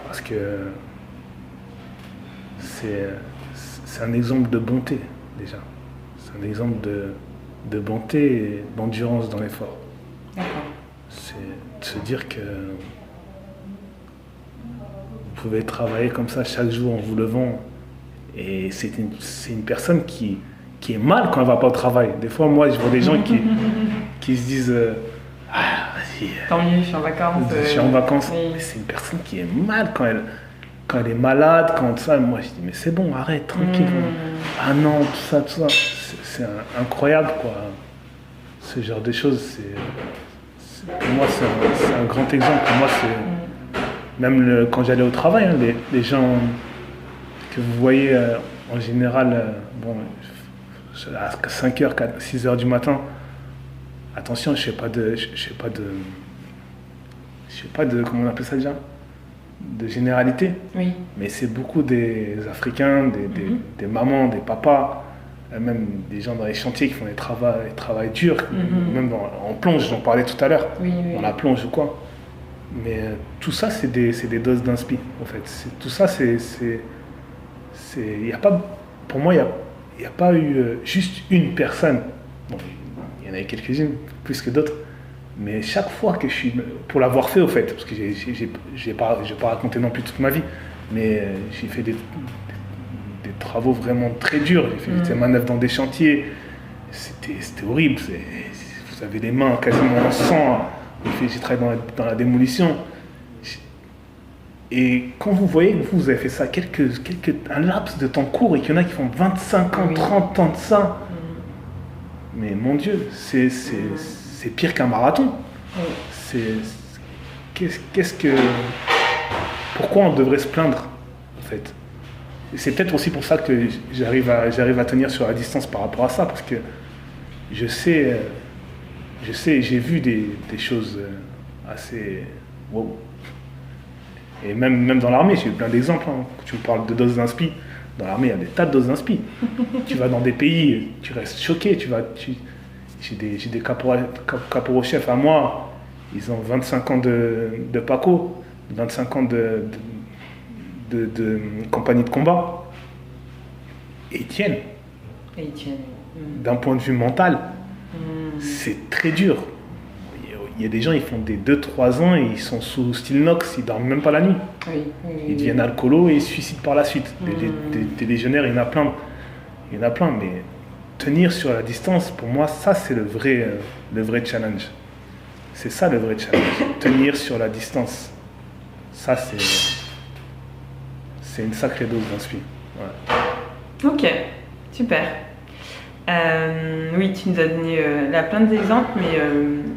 Parce que c'est un exemple de bonté déjà. C'est un exemple de bonté et d'endurance dans l'effort. D'accord. C'est de se dire que vous pouvez travailler comme ça chaque jour en vous levant. Et c'est une personne qui est mal quand elle ne va pas au travail. Des fois, moi, je vois des gens qui se disent ah, vas-y. Tant mieux, je suis en vacances. Je suis en vacances. Oui. Mais c'est une personne qui est mal quand elle est malade, quand ça. Moi, je dis mais c'est bon, arrête, tranquille. Ah non, tout ça. C'est incroyable, quoi. Ce genre de choses, pour moi, c'est un grand exemple. Pour moi, même quand j'allais au travail, hein, les gens que vous voyez en général, à 5h, 6h du matin, attention, je fais pas de, comment on appelle ça déjà, de généralité. Oui. Mais c'est beaucoup des Africains, des mamans, des papas, même des gens dans les chantiers qui font des travaux durs, même en plonge, j'en parlais tout à l'heure, dans la plonge ou quoi. Mais tout ça, c'est des doses d'inspi, en fait. Tout ça, y a pas, pour moi, il n'y a pas eu juste une personne. Bon, il y en avait quelques-unes, plus que d'autres. Mais chaque fois que je suis... Pour l'avoir fait, au fait, parce que je vais pas raconter non plus toute ma vie, mais j'ai fait des travaux vraiment très durs. J'ai fait des manœuvres dans des chantiers. C'était horrible. Vous avez les mains quasiment en sang. J'ai travaillé dans la démolition. Et quand vous voyez que vous avez fait ça un laps de temps court et qu'il y en a qui font 25 ans, 30 ans de ça, mais mon Dieu, c'est pire qu'un marathon. Pourquoi on devrait se plaindre, en fait? Et c'est peut-être aussi pour ça que j'arrive à tenir sur la distance par rapport à ça, parce que je sais, j'ai vu des choses assez wow. Et même dans l'armée, j'ai eu plein d'exemples. Hein. Tu me parles de doses d'inspi. Dans l'armée, il y a des tas de doses d'inspi. Tu vas dans des pays, tu restes choqué. J'ai des caporaux-chefs à moi. Ils ont 25 ans de PACO, 25 ans de compagnie de combat. Et ils tiennent. D'un point de vue mental, c'est très dur. Il y a des gens, ils font des 2-3 ans et ils sont sous Stilnox, ils dorment même pas la nuit. Ils deviennent alcoolos et ils se suicident par la suite. Des légionnaires, il y en a plein. Mais tenir sur la distance, pour moi, ça c'est le vrai challenge. C'est ça le vrai challenge. Tenir sur la distance. Ça c'est une sacrée dose d'inspi. Ouais. Ok, super. Oui, tu nous as donné là plein d'exemples, mais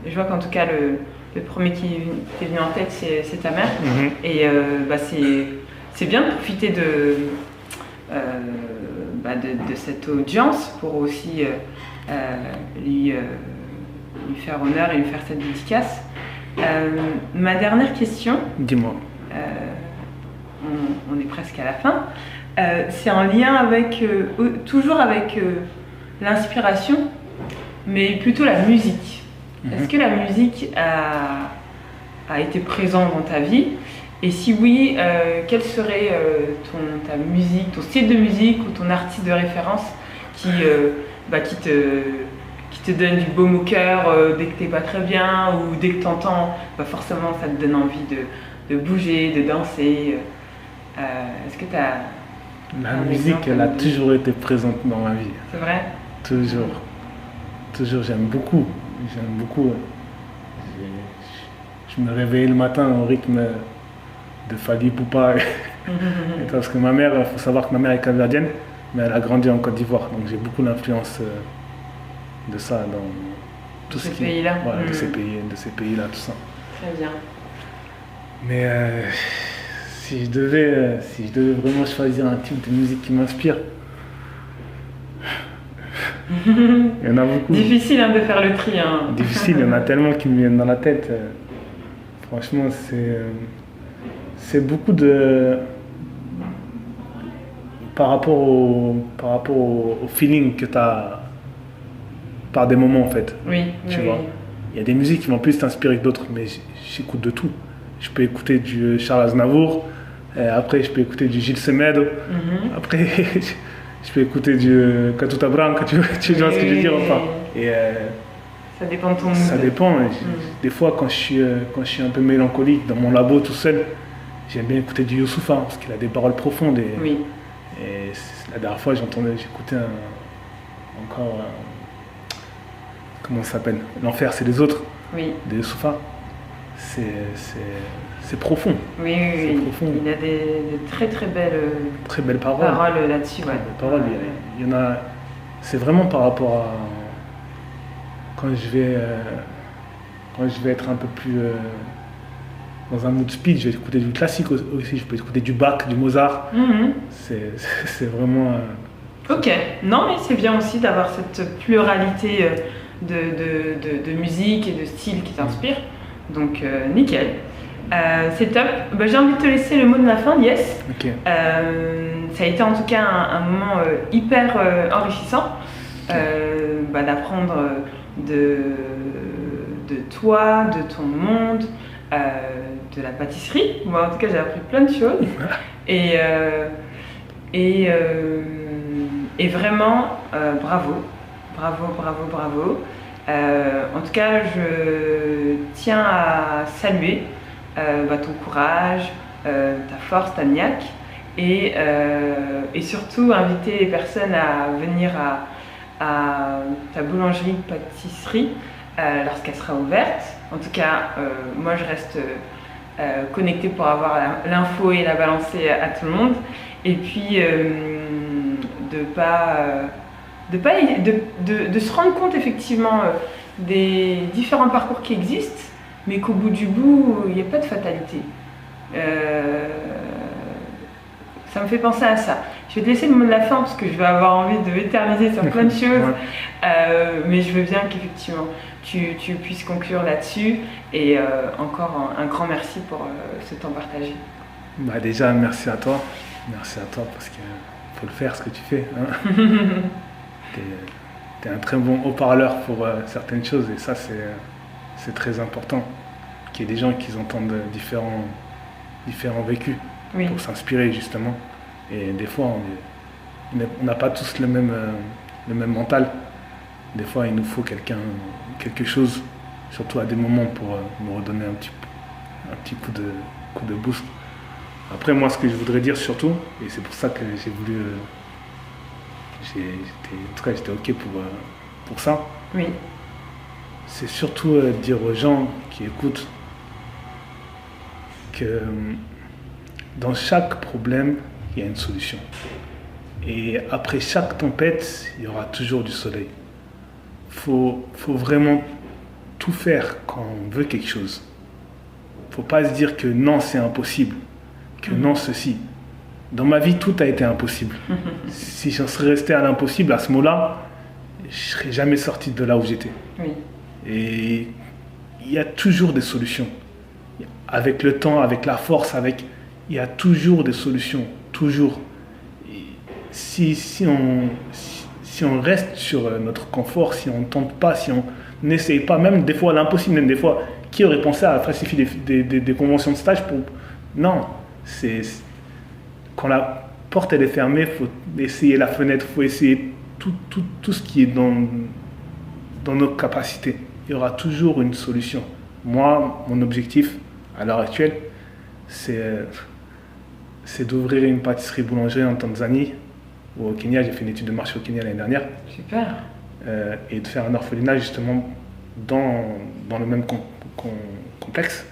je vois qu'en tout cas le premier qui t'est venu en tête, c'est ta mère. Et c'est bien de profiter de cette audience pour aussi lui faire honneur et lui faire cette dédicace. Ma dernière question, dis-moi. On est presque à la fin, c'est en lien avec, toujours avec l'inspiration, mais plutôt la musique. Est-ce que la musique a été présente dans ta vie? Et si oui, quel serait ta musique, ton style de musique ou ton artiste de référence qui te donne du baume au cœur dès que t'es pas très bien ou dès que t'entends, forcément ça te donne envie de bouger, de danser. Est-ce que t'as... La musique, elle a toujours été présente dans ma vie. C'est vrai? Toujours, j'aime beaucoup. Je me réveillais le matin au rythme de Fally Ipupa. Parce que ma mère, il faut savoir que ma mère est capverdienne, mais elle a grandi en Côte d'Ivoire. Donc j'ai beaucoup d'influence de ça dans tout ce qui est... Voilà, de ces pays-là, tout ça. Très bien. Mais si je devais vraiment choisir un type de musique qui m'inspire, il y en a beaucoup. Difficile de faire le tri. Difficile, il y en a tellement qui me viennent dans la tête. Franchement, c'est beaucoup de... Par rapport au feeling que tu as par des moments, en fait. Oui, tu vois. Il y a des musiques qui vont plus t'inspirer que d'autres, mais j'écoute de tout. Je peux écouter du Charles Aznavour, après je peux écouter du Gilles Semedo, après Je peux écouter du Katuta Brown, tu vois ce que je veux dire ou pas. Et ça dépend de ton mood. Ça dépend. Des fois, quand je suis un peu mélancolique dans mon labo tout seul, j'aime bien écouter du Youssoupha parce qu'il a des paroles profondes. Et la dernière fois, j'écoutais encore. Comment ça s'appelle? L'enfer, c'est les autres. Oui. De Youssoupha. C'est profond. Oui. Profond. Il a des très belles paroles là-dessus. Ouais. Paroles, il y en a. C'est vraiment par rapport à quand je vais être un peu plus dans un mood speed, je vais écouter du classique aussi. Je peux écouter du Bach, du Mozart. C'est vraiment. Ok. Non, mais c'est bien aussi d'avoir cette pluralité de musique et de style qui t'inspire. Donc nickel. C'est top. J'ai envie de te laisser le mot de la fin, Yes. Okay. Ça a été en tout cas un moment hyper enrichissant d'apprendre de toi, de ton monde, de la pâtisserie. Moi en tout cas j'ai appris plein de choses. Et vraiment bravo. En tout cas je tiens à saluer ton courage, ta force, ta niaque et surtout inviter les personnes à venir à ta boulangerie-pâtisserie lorsqu'elle sera ouverte. En tout cas, moi je reste connectée pour avoir l'info et la balancer à tout le monde. Et puis de se rendre compte effectivement des différents parcours qui existent, mais qu'au bout du bout, il n'y a pas de fatalité. Ça me fait penser à ça. Je vais te laisser le mot de la fin parce que je vais avoir envie de m'éterniser sur plein de choses. Mais je veux bien qu'effectivement tu puisses conclure là-dessus. Et encore un grand merci pour ce temps partagé. Déjà, merci à toi. Merci à toi parce qu'il faut le faire ce que tu fais. Hein. T'es un très bon haut-parleur pour certaines choses et ça c'est très important qu'il y ait des gens qui entendent différents vécus pour s'inspirer justement. Et des fois, on n'a pas tous le même mental. Des fois, il nous faut quelque chose, surtout à des moments pour nous redonner un petit coup de boost. Après, moi, ce que je voudrais dire surtout, et c'est pour ça que j'ai voulu... j'étais OK pour ça. Oui. C'est surtout dire aux gens qui écoutent que dans chaque problème, il y a une solution. Et après chaque tempête, il y aura toujours du soleil. Faut vraiment tout faire quand on veut quelque chose. Faut pas se dire que non, c'est impossible, que non, ceci. Dans ma vie, tout a été impossible. Si j'en serais resté à l'impossible, à ce mot-là, je ne serais jamais sorti de là où j'étais. Oui. Et il y a toujours des solutions. Avec le temps, avec la force, il y a toujours des solutions. Toujours. Et si on reste sur notre confort, si on ne tente pas, si on n'essaye pas, même des fois l'impossible, même des fois, qui aurait pensé à falsifier des conventions de stage pour... Non, quand la porte elle est fermée, il faut essayer la fenêtre, il faut essayer tout ce qui est dans nos capacités. Il y aura toujours une solution. Moi, mon objectif à l'heure actuelle, c'est d'ouvrir une pâtisserie-boulangerie en Tanzanie ou au Kenya. J'ai fait une étude de marché au Kenya l'année dernière. Super. Et de faire un orphelinat justement dans le même complexe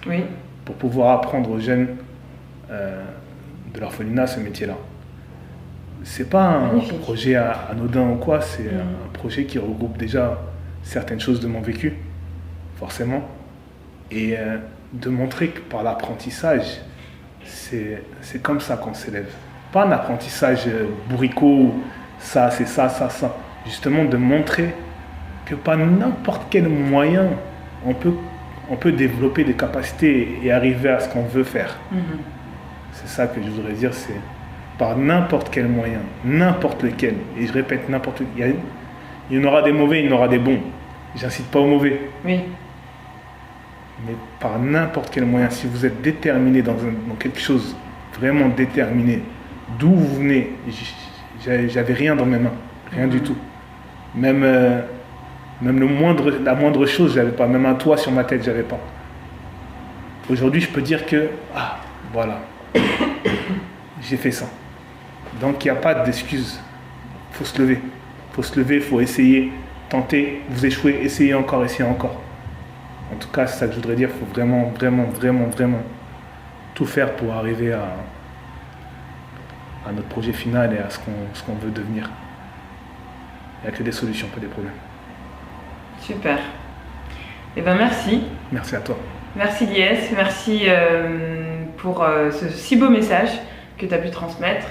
pour pouvoir apprendre aux jeunes de l'orphelinat ce métier-là. C'est pas un projet anodin ou quoi, c'est un projet qui regroupe déjà certaines choses de mon vécu, forcément, et de montrer que par l'apprentissage, c'est comme ça qu'on s'élève. Pas un apprentissage bourricot, ça, c'est ça, ça, ça. Justement, de montrer que par n'importe quel moyen, on peut développer des capacités et arriver à ce qu'on veut faire. C'est ça que je voudrais dire, c'est par n'importe quel moyen, n'importe lequel, et je répète, n'importe lequel. Il y en aura des mauvais, il y en aura des bons. J'incite pas aux mauvais. Oui. Mais par n'importe quel moyen, si vous êtes déterminé dans quelque chose, vraiment déterminé, d'où vous venez, j'avais rien dans mes mains, rien du tout. Même la moindre chose, j'avais pas. Même un toit sur ma tête, j'avais pas. Aujourd'hui, je peux dire que, voilà, j'ai fait ça. Donc, il n'y a pas d'excuse. Il faut se lever. Il faut se lever, il faut essayer, tenter. Vous échouez, essayez encore. En tout cas, c'est ça que je voudrais dire. Il faut vraiment tout faire pour arriver à notre projet final et à ce qu'on veut devenir. Il n'y a que des solutions, pas des problèmes. Super. Eh bien, merci. Merci à toi. Merci Lies, merci pour ce si beau message que tu as pu transmettre.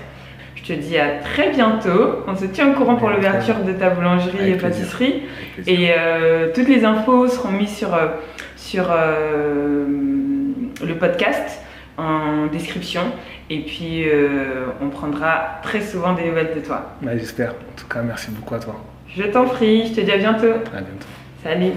Je te dis à très bientôt. On se tient au courant pour l'ouverture de ta boulangerie et pâtisserie. Et toutes les infos seront mises sur le podcast en description. Et puis on prendra très souvent des nouvelles de toi. J'espère. En tout cas, merci beaucoup à toi. Je t'en prie, je te dis à bientôt. À bientôt. Salut.